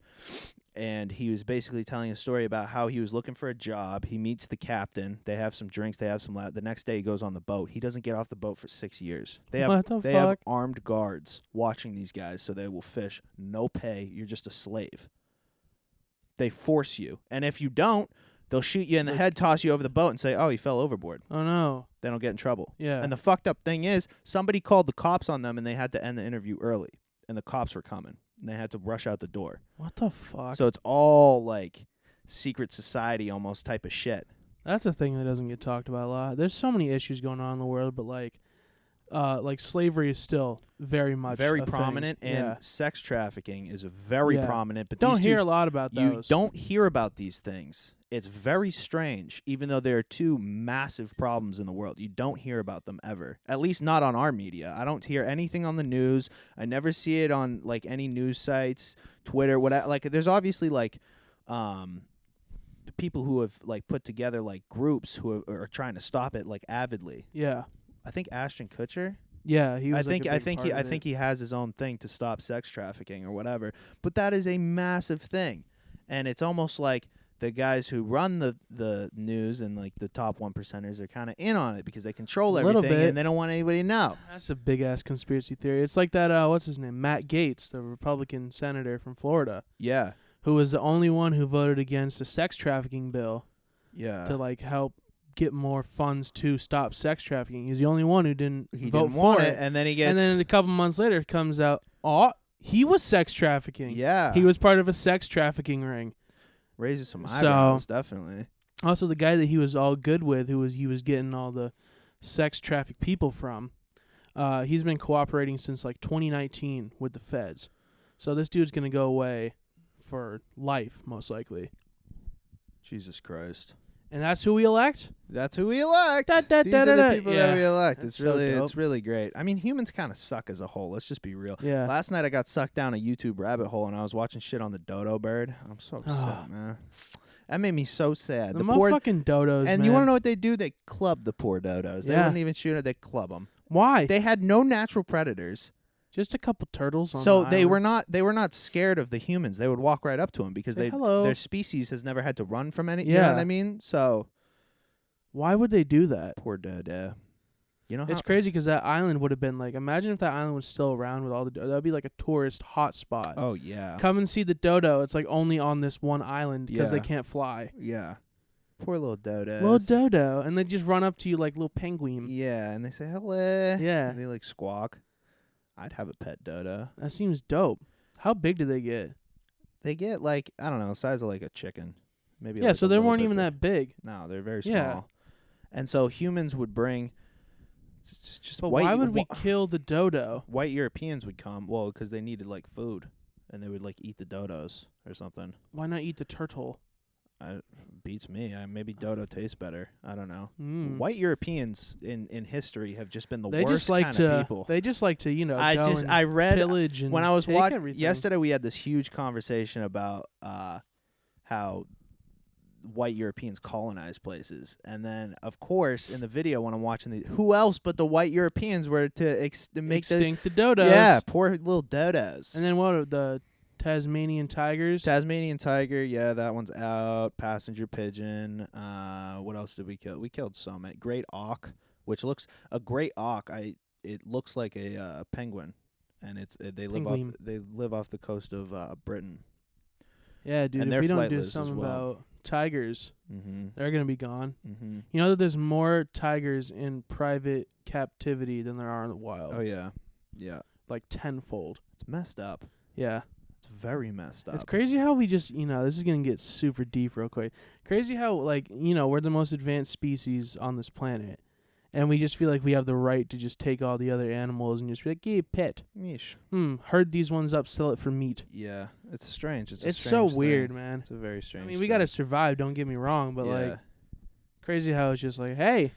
[SPEAKER 1] and he was basically telling a story about how he was looking for a job. He meets the captain. They have some drinks. They have some. The next day he goes on the boat. He doesn't get off the boat for 6 years. They have armed guards watching these guys so they will fish. No pay. You're just a slave. They force you, and if you don't, they'll shoot you in the head, toss you over the boat, and say, oh, he fell overboard.
[SPEAKER 2] Oh, no.
[SPEAKER 1] Then he'll get in trouble.
[SPEAKER 2] Yeah.
[SPEAKER 1] And the fucked up thing is, somebody called the cops on them, and they had to end the interview early. And the cops were coming. And they had to rush out the door.
[SPEAKER 2] What the fuck?
[SPEAKER 1] So it's all, secret society almost type of shit.
[SPEAKER 2] That's a thing that doesn't get talked about a lot. There's so many issues going on in the world, but, slavery is still very much
[SPEAKER 1] very
[SPEAKER 2] a
[SPEAKER 1] prominent,
[SPEAKER 2] thing.
[SPEAKER 1] and sex trafficking is very prominent. But
[SPEAKER 2] don't hear a lot about those.
[SPEAKER 1] You don't hear about these things. It's very strange, even though there are two massive problems in the world. You don't hear about them ever, at least not on our media. I don't hear anything on the news. I never see it on any news sites, Twitter, whatever. There's obviously people who have put together groups who are trying to stop it avidly.
[SPEAKER 2] Yeah.
[SPEAKER 1] I think Ashton Kutcher.
[SPEAKER 2] Yeah, he was.
[SPEAKER 1] I think he has his own thing to stop sex trafficking or whatever. But that is a massive thing, and it's almost like the guys who run the news and the top 1%ers are kind of in on it because they control everything and they don't want anybody to know.
[SPEAKER 2] That's a big ass conspiracy theory. It's like that. What's his name? Matt Gaetz, the Republican senator from Florida.
[SPEAKER 1] Yeah.
[SPEAKER 2] Who was the only one who voted against a sex trafficking bill.
[SPEAKER 1] Yeah.
[SPEAKER 2] To help get more funds to stop sex trafficking. He's the only one who didn't vote
[SPEAKER 1] want
[SPEAKER 2] for it.
[SPEAKER 1] And then he gets.
[SPEAKER 2] And then a couple months later, it comes out, he was sex trafficking.
[SPEAKER 1] Yeah.
[SPEAKER 2] He was part of a sex trafficking ring.
[SPEAKER 1] Raises some eyebrows, definitely.
[SPEAKER 2] Also, the guy that he was all good with, he was getting all the sex trafficked people from, he's been cooperating since 2019 with the feds. So this dude's gonna go away for life, most likely.
[SPEAKER 1] Jesus Christ.
[SPEAKER 2] And that's who we elect?
[SPEAKER 1] That's who we elect.
[SPEAKER 2] Da, da,
[SPEAKER 1] These
[SPEAKER 2] da,
[SPEAKER 1] are
[SPEAKER 2] da,
[SPEAKER 1] the
[SPEAKER 2] da.
[SPEAKER 1] people
[SPEAKER 2] Yeah.
[SPEAKER 1] that we elect.
[SPEAKER 2] That's
[SPEAKER 1] It's really great. I mean, humans kind of suck as a whole. Let's just be real.
[SPEAKER 2] Yeah.
[SPEAKER 1] Last night I got sucked down a YouTube rabbit hole and I was watching shit on the dodo bird. I'm so upset, man. That made me so sad.
[SPEAKER 2] The motherfucking dodos,
[SPEAKER 1] and
[SPEAKER 2] man.
[SPEAKER 1] you want to know what they do? They club the poor dodos. They
[SPEAKER 2] Yeah.
[SPEAKER 1] wouldn't even shoot it. They club them.
[SPEAKER 2] Why?
[SPEAKER 1] They had no natural predators.
[SPEAKER 2] Just a couple turtles on
[SPEAKER 1] So
[SPEAKER 2] the
[SPEAKER 1] they
[SPEAKER 2] island.
[SPEAKER 1] were not scared of the humans. They would walk right up to them because
[SPEAKER 2] Say hello.
[SPEAKER 1] their species has never had to run from any.
[SPEAKER 2] Yeah.
[SPEAKER 1] You know what I mean? So
[SPEAKER 2] Why would they do that?
[SPEAKER 1] poor dodo. You know how
[SPEAKER 2] It's crazy because that island would have been like, imagine if that island was still around with all the that would be like a tourist hotspot.
[SPEAKER 1] Oh yeah.
[SPEAKER 2] Come and see the dodo. It's like only on this one island because they
[SPEAKER 1] Yeah.
[SPEAKER 2] can't fly.
[SPEAKER 1] Yeah. Poor little dodos.
[SPEAKER 2] Little dodo, and they just run up to you like little penguin.
[SPEAKER 1] Yeah, and they say hello.
[SPEAKER 2] Yeah.
[SPEAKER 1] And they like squawk. I'd have a pet dodo.
[SPEAKER 2] That seems dope. How big do they get?
[SPEAKER 1] They get like, I don't know, the size of like a chicken. Maybe.
[SPEAKER 2] Yeah,
[SPEAKER 1] like
[SPEAKER 2] so
[SPEAKER 1] a
[SPEAKER 2] they
[SPEAKER 1] little
[SPEAKER 2] weren't
[SPEAKER 1] bit
[SPEAKER 2] even
[SPEAKER 1] big.
[SPEAKER 2] that big.
[SPEAKER 1] No, they're very small.
[SPEAKER 2] Yeah.
[SPEAKER 1] And so humans would bring just
[SPEAKER 2] But
[SPEAKER 1] white.
[SPEAKER 2] why would we kill the dodo?
[SPEAKER 1] White Europeans would come, well, because they needed like food, and they would like eat the dodos or something.
[SPEAKER 2] Why not eat the turtle?
[SPEAKER 1] Beats me. Maybe dodo tastes better. I don't know.
[SPEAKER 2] Mm.
[SPEAKER 1] White Europeans in history have just been the
[SPEAKER 2] They
[SPEAKER 1] worst
[SPEAKER 2] just like
[SPEAKER 1] kind
[SPEAKER 2] to.
[SPEAKER 1] of people.
[SPEAKER 2] They just like to,
[SPEAKER 1] I read
[SPEAKER 2] pillage and
[SPEAKER 1] when I was
[SPEAKER 2] take
[SPEAKER 1] watching
[SPEAKER 2] everything.
[SPEAKER 1] yesterday. We had this huge conversation about how white Europeans colonized places, and then of course in the video when I'm watching who else but the white Europeans were to make
[SPEAKER 2] Extinct the dodos.
[SPEAKER 1] Yeah, poor little dodos.
[SPEAKER 2] And then what are the Tasmanian tigers?
[SPEAKER 1] Tasmanian tiger, yeah, that one's out. Passenger pigeon. What else did we kill? We killed some. Great auk, which looks a great auk. It looks like a penguin, and they live off the coast of Britain.
[SPEAKER 2] Yeah, dude.
[SPEAKER 1] And
[SPEAKER 2] If
[SPEAKER 1] they're
[SPEAKER 2] we don't do
[SPEAKER 1] flightless as
[SPEAKER 2] something
[SPEAKER 1] well.
[SPEAKER 2] about tigers,
[SPEAKER 1] Mm-hmm.
[SPEAKER 2] they're gonna be gone.
[SPEAKER 1] Mm-hmm.
[SPEAKER 2] You know that there's more tigers in private captivity than there are in the wild.
[SPEAKER 1] Oh yeah, yeah.
[SPEAKER 2] Like tenfold.
[SPEAKER 1] It's messed up.
[SPEAKER 2] Yeah.
[SPEAKER 1] It's very messed up.
[SPEAKER 2] It's crazy how we just, this is going to get super deep real quick. Crazy how, we're the most advanced species on this planet. And we just feel like we have the right to just take all the other animals and just be like, give pet.
[SPEAKER 1] Yeesh.
[SPEAKER 2] Herd these ones up, sell it for meat.
[SPEAKER 1] Yeah, it's strange. It's
[SPEAKER 2] so
[SPEAKER 1] strange
[SPEAKER 2] weird,
[SPEAKER 1] thing.
[SPEAKER 2] man.
[SPEAKER 1] It's a very strange
[SPEAKER 2] I mean, we got to
[SPEAKER 1] thing.
[SPEAKER 2] survive, don't get me wrong, but,
[SPEAKER 1] Yeah.
[SPEAKER 2] crazy how it's just like, hey,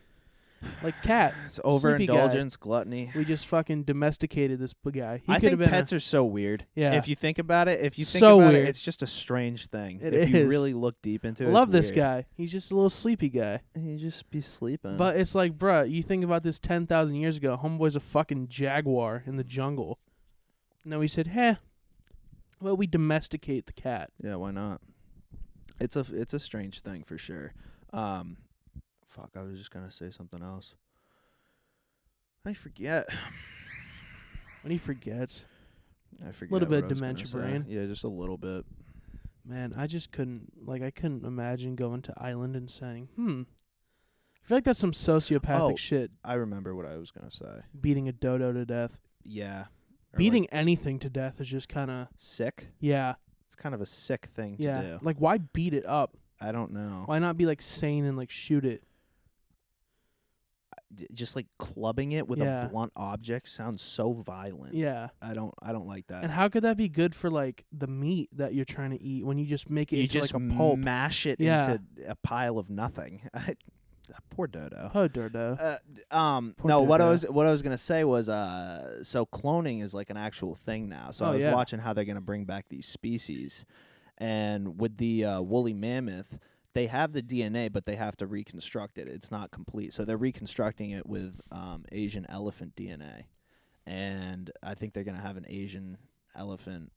[SPEAKER 2] like cat.
[SPEAKER 1] It's overindulgence, gluttony.
[SPEAKER 2] We just fucking domesticated this guy. He
[SPEAKER 1] I
[SPEAKER 2] could
[SPEAKER 1] think
[SPEAKER 2] have been
[SPEAKER 1] pets are so weird.
[SPEAKER 2] Yeah.
[SPEAKER 1] If you think about it,
[SPEAKER 2] So weird.
[SPEAKER 1] it's just a strange thing.
[SPEAKER 2] It
[SPEAKER 1] if you
[SPEAKER 2] is.
[SPEAKER 1] really look deep into it,
[SPEAKER 2] Love
[SPEAKER 1] it's
[SPEAKER 2] this
[SPEAKER 1] weird.
[SPEAKER 2] guy. He's just a little sleepy guy.
[SPEAKER 1] He just be sleeping.
[SPEAKER 2] But it's like, bruh, you think about this 10,000 years ago. Homeboy's a fucking jaguar in the jungle. And then we said, well, we domesticate the cat.
[SPEAKER 1] yeah, why not? It's a strange thing for sure. Fuck, I was just gonna say something else. I forget.
[SPEAKER 2] When he forgets,
[SPEAKER 1] I forget.
[SPEAKER 2] Little bit
[SPEAKER 1] what I was
[SPEAKER 2] dementia
[SPEAKER 1] gonna say.
[SPEAKER 2] brain.
[SPEAKER 1] Yeah, just a little bit.
[SPEAKER 2] man, I just couldn't, I couldn't imagine going to Island and saying, I feel like that's some sociopathic shit,
[SPEAKER 1] I remember what I was gonna say.
[SPEAKER 2] beating a dodo to death.
[SPEAKER 1] Yeah. Or
[SPEAKER 2] Beating
[SPEAKER 1] like
[SPEAKER 2] anything to death is just kind of,
[SPEAKER 1] sick.
[SPEAKER 2] yeah,
[SPEAKER 1] It's kind of a sick thing to
[SPEAKER 2] yeah.
[SPEAKER 1] do.
[SPEAKER 2] Like, why beat it up?
[SPEAKER 1] I don't know.
[SPEAKER 2] Why not be, sane and, shoot it?
[SPEAKER 1] Just like clubbing it with
[SPEAKER 2] Yeah.
[SPEAKER 1] a blunt object sounds so violent.
[SPEAKER 2] Yeah.
[SPEAKER 1] I don't like that.
[SPEAKER 2] And how could that be good for the meat that you're trying to eat when you just make it
[SPEAKER 1] you
[SPEAKER 2] into
[SPEAKER 1] just
[SPEAKER 2] a pulp?
[SPEAKER 1] mash it
[SPEAKER 2] Yeah.
[SPEAKER 1] into a pile of nothing. Poor dodo.
[SPEAKER 2] Oh, dodo. Poor
[SPEAKER 1] No, what I
[SPEAKER 2] dodo.
[SPEAKER 1] was gonna say was so cloning is like an actual thing now. So
[SPEAKER 2] Oh,
[SPEAKER 1] I was
[SPEAKER 2] yeah.
[SPEAKER 1] watching how they're gonna bring back these species, and with the woolly mammoth, they have the DNA, but they have to reconstruct it. It's not complete, so they're reconstructing it with Asian elephant DNA, and I think they're gonna have an Asian elephant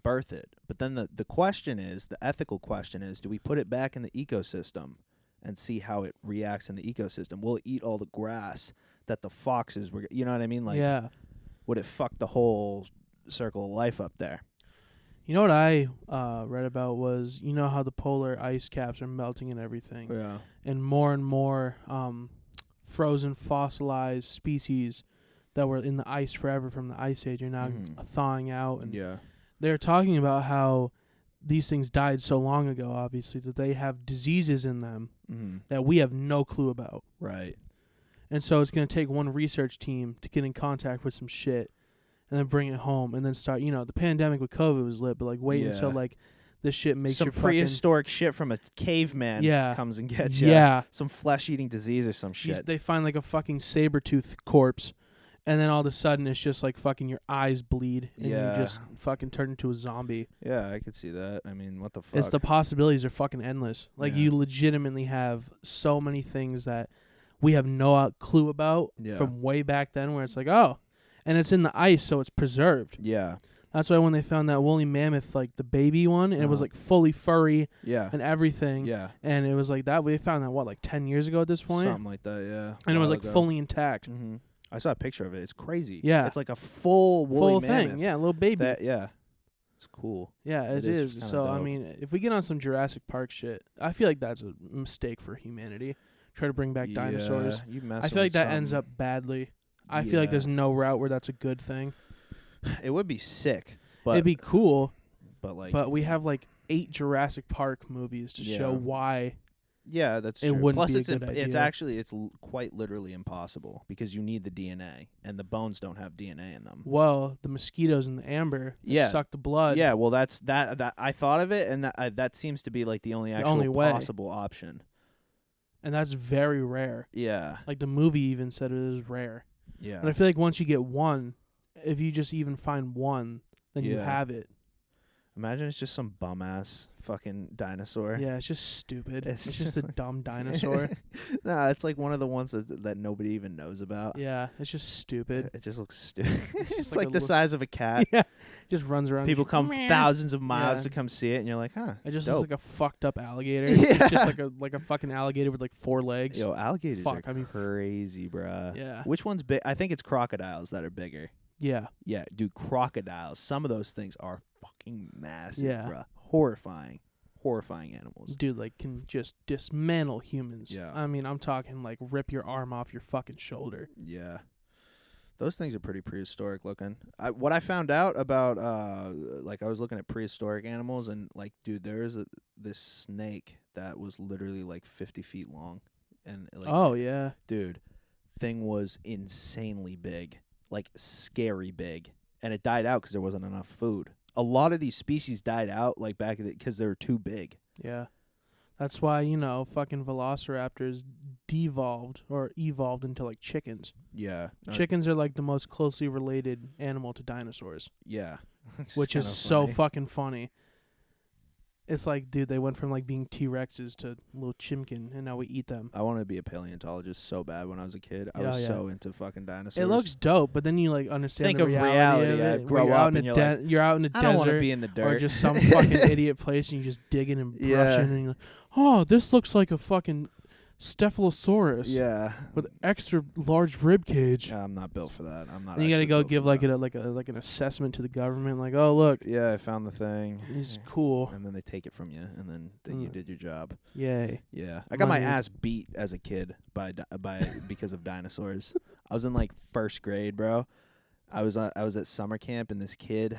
[SPEAKER 1] birth it. But then the question is, the ethical question is, do we put it back in the ecosystem and see how it reacts in the ecosystem? Will it eat all the grass that the foxes were, you know what I mean?
[SPEAKER 2] Yeah.
[SPEAKER 1] Would it fuck the whole circle of life up there?
[SPEAKER 2] You know what I read about was, how the polar ice caps are melting and everything.
[SPEAKER 1] Yeah.
[SPEAKER 2] And more frozen fossilized species that were in the ice forever from the ice age are now thawing out. And
[SPEAKER 1] Yeah.
[SPEAKER 2] they're talking about how these things died so long ago, obviously, that they have diseases in them that we have no clue about.
[SPEAKER 1] Right.
[SPEAKER 2] And so it's going to take one research team to get in contact with some shit and then bring it home and then start, the pandemic with COVID was lit, but wait
[SPEAKER 1] Yeah.
[SPEAKER 2] until this shit makes
[SPEAKER 1] some
[SPEAKER 2] your
[SPEAKER 1] prehistoric shit from a caveman comes and gets you.
[SPEAKER 2] Yeah.
[SPEAKER 1] Some flesh-eating disease or some shit.
[SPEAKER 2] They find like a fucking saber-tooth corpse, and then all of a sudden it's just like fucking your eyes bleed, and you just fucking turn into a zombie.
[SPEAKER 1] Yeah, I could see that. I mean, what the fuck?
[SPEAKER 2] It's the possibilities are fucking endless. Like you legitimately have so many things that we have no clue about from way back then, where it's like, oh, and it's in the ice, so it's preserved.
[SPEAKER 1] Yeah.
[SPEAKER 2] That's why when they found that woolly mammoth, like the baby one, and it was like fully furry and everything. Yeah. And it was like that. We found that, like 10 years ago at this point?
[SPEAKER 1] Something like that, yeah.
[SPEAKER 2] And it was like fully intact.
[SPEAKER 1] Mm-hmm. I saw a picture of it. It's crazy.
[SPEAKER 2] Yeah.
[SPEAKER 1] It's like a full woolly mammoth.
[SPEAKER 2] Thing. Yeah, a little baby.
[SPEAKER 1] It's cool.
[SPEAKER 2] Yeah, it is. So, dope. I mean, if we get on some Jurassic Park shit, I feel like that's a mistake for humanity. Try to bring back dinosaurs. I feel like that ends up badly. I feel like there's no route where that's a good thing.
[SPEAKER 1] It would be sick. But
[SPEAKER 2] it'd be cool.
[SPEAKER 1] But
[SPEAKER 2] we have like 8 Jurassic Park movies to show why.
[SPEAKER 1] Yeah, that's true.
[SPEAKER 2] It wouldn't
[SPEAKER 1] Plus,
[SPEAKER 2] be a good idea.
[SPEAKER 1] It's actually quite literally impossible because you need the DNA, and the bones don't have DNA in them.
[SPEAKER 2] Well, the mosquitoes and the amber suck the blood.
[SPEAKER 1] Yeah, well, that's that. I thought of it, and that seems to be like the only possible option.
[SPEAKER 2] And that's very rare.
[SPEAKER 1] Yeah.
[SPEAKER 2] Like the movie even said it is rare.
[SPEAKER 1] Yeah.
[SPEAKER 2] And I feel like once you get one, if you just even find one, then you have it.
[SPEAKER 1] Imagine it's just some bum ass fucking dinosaur.
[SPEAKER 2] Yeah, it's just stupid. It's just a dumb dinosaur.
[SPEAKER 1] Nah, it's like one of the ones that nobody even knows about.
[SPEAKER 2] Yeah, it's just stupid.
[SPEAKER 1] It just looks stupid. It's like the size of a cat.
[SPEAKER 2] Yeah, just runs around.
[SPEAKER 1] People come thousands of miles to come see it, and you're like, huh?
[SPEAKER 2] It just
[SPEAKER 1] dope.
[SPEAKER 2] looks like a fucked up alligator. It's just like a fucking alligator with like 4 legs.
[SPEAKER 1] Yo, alligators are crazy, bruh.
[SPEAKER 2] Yeah.
[SPEAKER 1] Which one's big? I think it's crocodiles that are bigger.
[SPEAKER 2] Yeah.
[SPEAKER 1] Yeah, dude, crocodiles. Some of those things are fucking massive, bruh. Horrifying animals.
[SPEAKER 2] Dude, like, can just dismantle humans.
[SPEAKER 1] Yeah.
[SPEAKER 2] I mean, I'm talking, like, rip your arm off your fucking shoulder.
[SPEAKER 1] Yeah. Those things are pretty prehistoric looking. What I found out about, I was looking at prehistoric animals, and, like, dude, there's this snake that was literally, like, 50 feet long. And like, dude, thing was insanely big. Like, scary big. And it died out because there wasn't enough food. A lot of these species died out like back because they were too big.
[SPEAKER 2] Yeah. That's why, fucking velociraptors evolved into like chickens.
[SPEAKER 1] Yeah.
[SPEAKER 2] Chickens are like the most closely related animal to dinosaurs.
[SPEAKER 1] Yeah.
[SPEAKER 2] Which is so fucking funny. It's like, dude, they went from like being T-Rexes to little chimkin, and now we eat them.
[SPEAKER 1] I wanted to be a paleontologist so bad when I was a kid. I was so into fucking dinosaurs.
[SPEAKER 2] It looks dope, but then you like understand
[SPEAKER 1] the reality of it. Grow up and
[SPEAKER 2] you're out in the desert.
[SPEAKER 1] I don't want to be in the dirt.
[SPEAKER 2] Or just some fucking idiot place, and you just digging and brushing, and you're like, oh, this looks like a fucking Stephalosaurus.
[SPEAKER 1] Yeah.
[SPEAKER 2] With extra large rib cage.
[SPEAKER 1] Yeah, I'm not built for that. I'm not.
[SPEAKER 2] And you gotta go give like an assessment to the government, like, oh look.
[SPEAKER 1] Yeah, I found the thing.
[SPEAKER 2] It's cool.
[SPEAKER 1] And then they take it from you, and then you did your job.
[SPEAKER 2] Yay.
[SPEAKER 1] Yeah, I got my ass beat as a kid by because of dinosaurs. I was in like 1st grade, bro. I was at summer camp, and this kid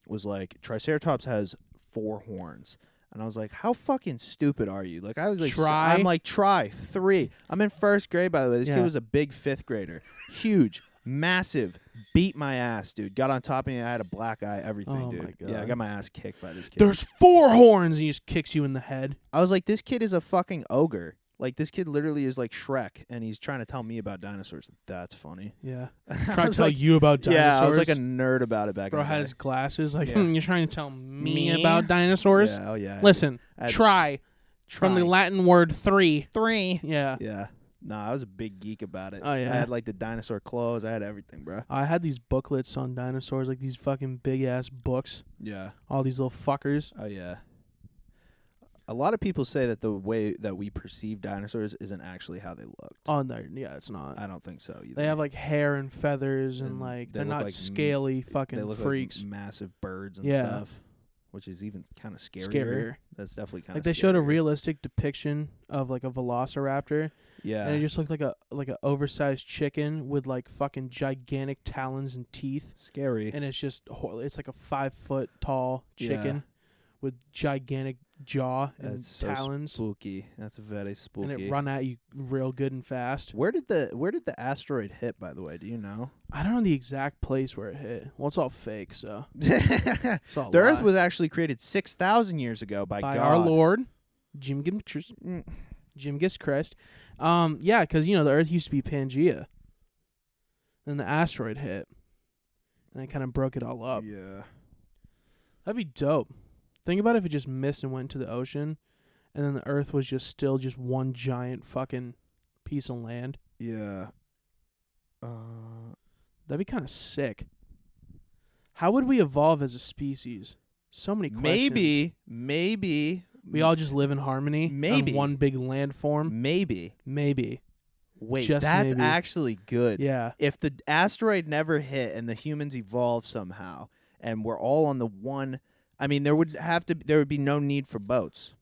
[SPEAKER 1] was like, Triceratops has 4 horns. And I was like, how fucking stupid are you? Like, I was like, I'm like, try 3. I'm in 1st grade, by the way. This kid was a big 5th grader. Huge, massive, beat my ass, dude. Got on top of me. I had a black eye, everything, dude. My God. Yeah, I got my ass kicked by this kid.
[SPEAKER 2] There's 4 horns, and he just kicks you in the head.
[SPEAKER 1] I was like, this kid is a fucking ogre. Like, this kid literally is like Shrek, and he's trying to tell me about dinosaurs. That's funny.
[SPEAKER 2] Yeah. Trying to tell you about dinosaurs.
[SPEAKER 1] Yeah, I was like a nerd about it back
[SPEAKER 2] in the day. Bro had his glasses, like, you're trying to tell me about dinosaurs?
[SPEAKER 1] Yeah, oh yeah.
[SPEAKER 2] Listen, try. From the Latin word 3.
[SPEAKER 1] 3.
[SPEAKER 2] Yeah.
[SPEAKER 1] Yeah. No, I was a big geek about it.
[SPEAKER 2] Oh, yeah.
[SPEAKER 1] I had, like, the dinosaur clothes. I had everything, bro.
[SPEAKER 2] I had these booklets on dinosaurs, like these fucking big-ass books.
[SPEAKER 1] Yeah.
[SPEAKER 2] All these little fuckers.
[SPEAKER 1] Oh, yeah. A lot of people say that the way that we perceive dinosaurs isn't actually how they looked.
[SPEAKER 2] Oh, no, yeah, it's not.
[SPEAKER 1] I don't think so either.
[SPEAKER 2] They have, like, hair and feathers, and like, they're not like scaly fucking
[SPEAKER 1] they look
[SPEAKER 2] freaks.
[SPEAKER 1] Like massive birds and stuff, which is even kind of scarier. That's definitely kind of
[SPEAKER 2] like they showed a realistic depiction of, like, a velociraptor.
[SPEAKER 1] Yeah.
[SPEAKER 2] And it just looked like a oversized chicken with, like, fucking gigantic talons and teeth.
[SPEAKER 1] Scary.
[SPEAKER 2] And it's just, it's like a 5 foot tall chicken with gigantic jaw and
[SPEAKER 1] That's so
[SPEAKER 2] talons.
[SPEAKER 1] spooky. That's very spooky.
[SPEAKER 2] And it run at you real good and fast.
[SPEAKER 1] Where did the asteroid hit, by the way? Do you know?
[SPEAKER 2] I don't know the exact place where it hit. Well, it's all fake, so
[SPEAKER 1] The
[SPEAKER 2] it's all
[SPEAKER 1] Earth
[SPEAKER 2] lie.
[SPEAKER 1] was actually created 6,000 years ago by God.
[SPEAKER 2] our Lord, Jim Gis Christ. Yeah, because the Earth used to be Pangea. Then the asteroid hit, and it kind of broke it all up.
[SPEAKER 1] Yeah.
[SPEAKER 2] That'd be dope. Think about if it just missed and went into the ocean, and then the Earth was just still just one giant fucking piece of land.
[SPEAKER 1] Yeah.
[SPEAKER 2] That'd be kind of sick. How would we evolve as a species? So many questions.
[SPEAKER 1] Maybe
[SPEAKER 2] We all just live in harmony.
[SPEAKER 1] Maybe.
[SPEAKER 2] On one big landform.
[SPEAKER 1] Maybe. Wait,
[SPEAKER 2] Just
[SPEAKER 1] that's
[SPEAKER 2] maybe.
[SPEAKER 1] actually good.
[SPEAKER 2] Yeah.
[SPEAKER 1] If the asteroid never hit and the humans evolved somehow, and we're all on the one, I mean, there would be no need for boats.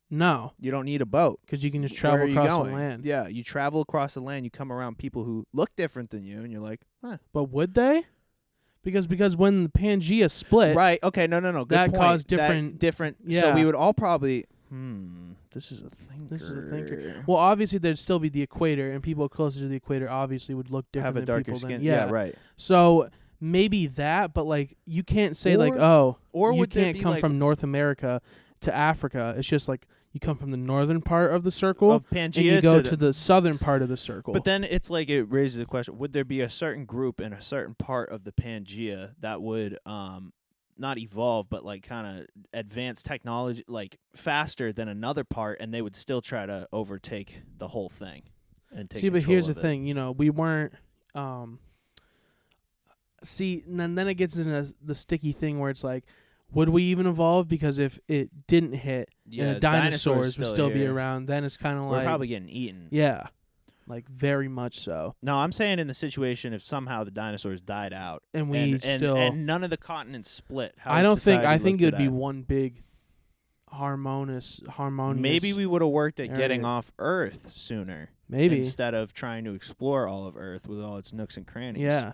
[SPEAKER 2] No,
[SPEAKER 1] You don't need a boat.
[SPEAKER 2] because you can just
[SPEAKER 1] Where
[SPEAKER 2] travel
[SPEAKER 1] are you
[SPEAKER 2] across the
[SPEAKER 1] going?
[SPEAKER 2] land.
[SPEAKER 1] Yeah, you travel across the land. You come around people who look different than you, and you're like, huh.
[SPEAKER 2] But would they? Because when the Pangea split,
[SPEAKER 1] Right. Okay. No. Good
[SPEAKER 2] that
[SPEAKER 1] point.
[SPEAKER 2] caused
[SPEAKER 1] That different.
[SPEAKER 2] Yeah.
[SPEAKER 1] So we would all probably. This is a thinker.
[SPEAKER 2] This is a thinker. Well, obviously there'd still be the equator, and people closer to the equator obviously would look different
[SPEAKER 1] Have a
[SPEAKER 2] than
[SPEAKER 1] darker
[SPEAKER 2] people
[SPEAKER 1] skin.
[SPEAKER 2] than
[SPEAKER 1] Yeah. Right.
[SPEAKER 2] So maybe that, but like you can't say
[SPEAKER 1] Or
[SPEAKER 2] you
[SPEAKER 1] would there
[SPEAKER 2] can't
[SPEAKER 1] be,
[SPEAKER 2] come
[SPEAKER 1] like-
[SPEAKER 2] from North America to Africa. It's just like you come from the northern part of the circle
[SPEAKER 1] Of Pangea
[SPEAKER 2] and you go
[SPEAKER 1] to
[SPEAKER 2] to the southern part of the circle.
[SPEAKER 1] But then it's like it raises the question: would there be a certain group in a certain part of the Pangea that would not evolve, but like kind of advance technology like faster than another part, and they would still try to overtake the whole thing and take
[SPEAKER 2] See, but
[SPEAKER 1] control
[SPEAKER 2] here's the
[SPEAKER 1] of it?
[SPEAKER 2] thing, we weren't. See, and then it gets into the sticky thing where it's like, would we even evolve? Because if it didn't hit,
[SPEAKER 1] Yeah,
[SPEAKER 2] and the dinosaurs would still be
[SPEAKER 1] here.
[SPEAKER 2] around, then it's kind of
[SPEAKER 1] We're
[SPEAKER 2] like,
[SPEAKER 1] probably getting eaten.
[SPEAKER 2] yeah, like very much so.
[SPEAKER 1] No, I'm saying in the situation if somehow the dinosaurs died out
[SPEAKER 2] And we
[SPEAKER 1] and
[SPEAKER 2] still,
[SPEAKER 1] and none of the continents split. How
[SPEAKER 2] I
[SPEAKER 1] would
[SPEAKER 2] don't think.
[SPEAKER 1] society
[SPEAKER 2] I
[SPEAKER 1] look
[SPEAKER 2] think it would be
[SPEAKER 1] today?
[SPEAKER 2] one big harmonious.
[SPEAKER 1] Maybe we would have worked at getting
[SPEAKER 2] area.
[SPEAKER 1] off Earth sooner.
[SPEAKER 2] Maybe.
[SPEAKER 1] Instead of trying to explore all of Earth with all its nooks and crannies.
[SPEAKER 2] Yeah.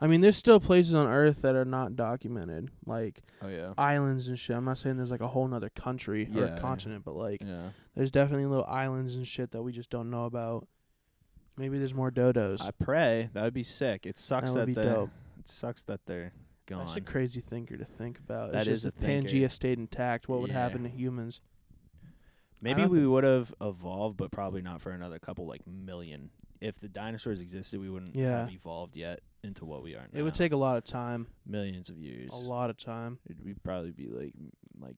[SPEAKER 2] I mean, there's still places on Earth that are not documented, like
[SPEAKER 1] Oh yeah.
[SPEAKER 2] islands and shit. I'm not saying there's like a whole nother country or
[SPEAKER 1] Yeah.
[SPEAKER 2] a continent, but like
[SPEAKER 1] Yeah.
[SPEAKER 2] there's definitely little islands and shit that we just don't know about. Maybe there's more dodos.
[SPEAKER 1] I pray that would be sick. It sucks
[SPEAKER 2] That would be
[SPEAKER 1] they're
[SPEAKER 2] dope.
[SPEAKER 1] It sucks that they're gone.
[SPEAKER 2] That's a crazy thinker to think about.
[SPEAKER 1] That
[SPEAKER 2] it's
[SPEAKER 1] is
[SPEAKER 2] just
[SPEAKER 1] a
[SPEAKER 2] if
[SPEAKER 1] thinker.
[SPEAKER 2] Pangea stayed intact, what would
[SPEAKER 1] Yeah.
[SPEAKER 2] happen to humans?
[SPEAKER 1] Maybe
[SPEAKER 2] don't
[SPEAKER 1] we
[SPEAKER 2] think-
[SPEAKER 1] would have evolved, but probably not for another couple like million. If the dinosaurs existed, we wouldn't
[SPEAKER 2] Yeah.
[SPEAKER 1] have evolved yet into what we are now.
[SPEAKER 2] It would take a lot of time,
[SPEAKER 1] millions of years.
[SPEAKER 2] a lot of time.
[SPEAKER 1] We'd probably be like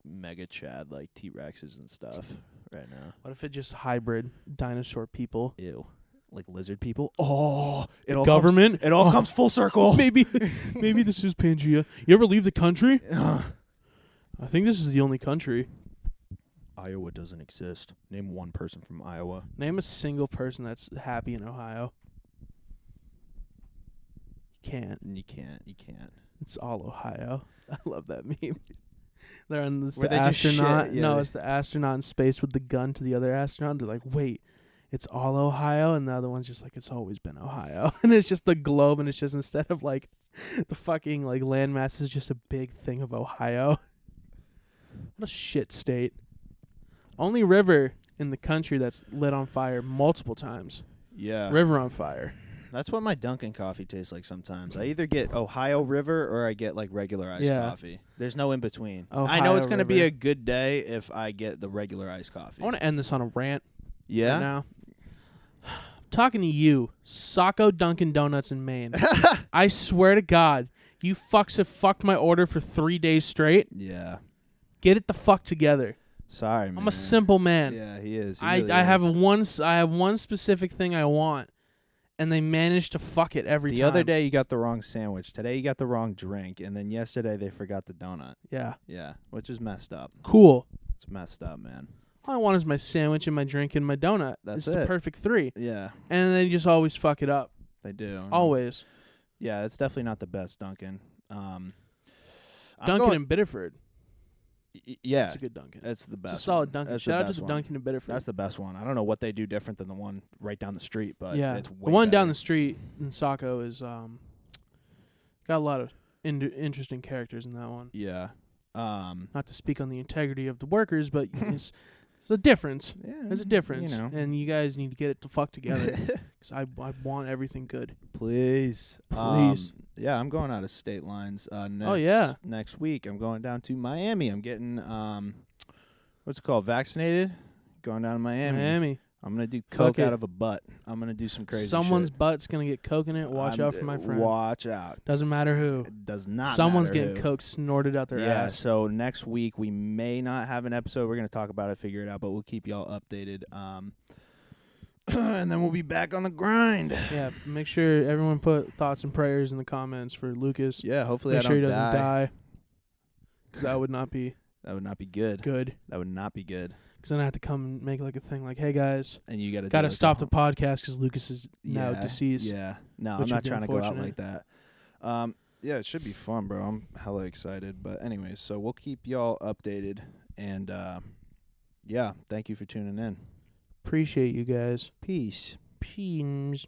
[SPEAKER 1] mega Chad, like T-Rexes and stuff right now.
[SPEAKER 2] What if it just hybrid dinosaur people?
[SPEAKER 1] Ew. Like lizard people. Oh, it all
[SPEAKER 2] Government?
[SPEAKER 1] Comes, it all
[SPEAKER 2] Oh.
[SPEAKER 1] comes full circle.
[SPEAKER 2] maybe this is Pangea. You ever leave the country? I think this is the only country.
[SPEAKER 1] Iowa doesn't exist. Name one person from Iowa.
[SPEAKER 2] Name a single person that's happy in Ohio. You can't.
[SPEAKER 1] You can't.
[SPEAKER 2] It's all Ohio. I love that meme. They're on this
[SPEAKER 1] Where
[SPEAKER 2] the
[SPEAKER 1] they just shit,
[SPEAKER 2] astronaut.
[SPEAKER 1] yeah,
[SPEAKER 2] No,
[SPEAKER 1] they-
[SPEAKER 2] it's the astronaut in space with the gun to the other astronaut. They're like, wait, it's all Ohio? And the other one's just like, it's always been Ohio. And it's just the globe, and it's just instead of like the fucking like landmass is just a big thing of Ohio. What a shit state. Only river in the country that's lit on fire multiple times.
[SPEAKER 1] Yeah.
[SPEAKER 2] River on fire.
[SPEAKER 1] That's what my Dunkin' coffee tastes like sometimes. I either get Ohio River or I get like regular iced
[SPEAKER 2] Yeah.
[SPEAKER 1] coffee. There's no in between. I
[SPEAKER 2] Ohio
[SPEAKER 1] know it's going to be
[SPEAKER 2] River.
[SPEAKER 1] a good day if I get the regular iced coffee.
[SPEAKER 2] I want to end this on a rant
[SPEAKER 1] Yeah?
[SPEAKER 2] right now. Talking to you, Sacco Dunkin' Donuts in Maine. I swear to God, you fucks have fucked my order for 3 days straight.
[SPEAKER 1] Yeah.
[SPEAKER 2] Get it the fuck together.
[SPEAKER 1] Sorry, man.
[SPEAKER 2] I'm a simple man.
[SPEAKER 1] Yeah, he is. He
[SPEAKER 2] I
[SPEAKER 1] really
[SPEAKER 2] have
[SPEAKER 1] is.
[SPEAKER 2] I have one specific thing I want, and they manage to fuck it every time.
[SPEAKER 1] The other day you got the wrong sandwich. Today you got the wrong drink, and then yesterday they forgot the donut.
[SPEAKER 2] Yeah.
[SPEAKER 1] Yeah, which is messed up.
[SPEAKER 2] Cool.
[SPEAKER 1] It's messed up, man.
[SPEAKER 2] All I want is my sandwich and my drink and my donut.
[SPEAKER 1] That's
[SPEAKER 2] it's the
[SPEAKER 1] it.
[SPEAKER 2] perfect three.
[SPEAKER 1] Yeah,
[SPEAKER 2] And they just always fuck it up.
[SPEAKER 1] they do.
[SPEAKER 2] Always.
[SPEAKER 1] Yeah, it's definitely not the best Dunkin'. I'm
[SPEAKER 2] Dunkin'
[SPEAKER 1] going-
[SPEAKER 2] in Biddeford.
[SPEAKER 1] Yeah,
[SPEAKER 2] It's a good Dunkin'.
[SPEAKER 1] that's the best.
[SPEAKER 2] It's a solid
[SPEAKER 1] one.
[SPEAKER 2] Dunkin'.
[SPEAKER 1] That's
[SPEAKER 2] Shout out to
[SPEAKER 1] best
[SPEAKER 2] the
[SPEAKER 1] one.
[SPEAKER 2] Dunkin' in Biddeford.
[SPEAKER 1] That's the best one. I don't know what they do different than the one right down the street, but
[SPEAKER 2] yeah.
[SPEAKER 1] it's
[SPEAKER 2] The
[SPEAKER 1] way
[SPEAKER 2] one down
[SPEAKER 1] better.
[SPEAKER 2] the street in Saco is got a lot of interesting characters in that one.
[SPEAKER 1] Yeah,
[SPEAKER 2] Not to speak on the integrity of the workers, but it's a difference.
[SPEAKER 1] Yeah,
[SPEAKER 2] There's a difference,
[SPEAKER 1] you know.
[SPEAKER 2] and you guys need to get it the fuck together. Because I want everything good.
[SPEAKER 1] Please.
[SPEAKER 2] Please.
[SPEAKER 1] Yeah, I'm going out of state lines. Next week I'm going down to Miami. I'm getting what's it called? Vaccinated. Going down to Miami. I'm gonna do coke out of a butt. I'm gonna do some crazy.
[SPEAKER 2] Someone's
[SPEAKER 1] shit.
[SPEAKER 2] butt's gonna get coke in it. Watch out for my friend.
[SPEAKER 1] Watch out.
[SPEAKER 2] Doesn't matter who.
[SPEAKER 1] It does not.
[SPEAKER 2] Someone's
[SPEAKER 1] matter
[SPEAKER 2] getting
[SPEAKER 1] who.
[SPEAKER 2] coke snorted out their ass.
[SPEAKER 1] Yeah. So next week we may not have an episode. We're gonna talk about it, figure it out, but we'll keep y'all updated. And then we'll be back on the grind.
[SPEAKER 2] Yeah. Make sure everyone put thoughts and prayers in the comments for Lucas.
[SPEAKER 1] Yeah. Hopefully,
[SPEAKER 2] Make sure he doesn't
[SPEAKER 1] die.
[SPEAKER 2] die. Because that would not be.
[SPEAKER 1] That would not be good. That would not be good.
[SPEAKER 2] Because then I have to come and make like a thing like, hey guys,
[SPEAKER 1] and you gotta
[SPEAKER 2] like stop the podcast because Lucas is now deceased.
[SPEAKER 1] Yeah, no, I'm not trying to go out like that. Yeah, it should be fun, bro. I'm hella excited. But anyways, so we'll keep y'all updated, and yeah, thank you for tuning in.
[SPEAKER 2] Appreciate you guys.
[SPEAKER 1] Peace.
[SPEAKER 2] Peens.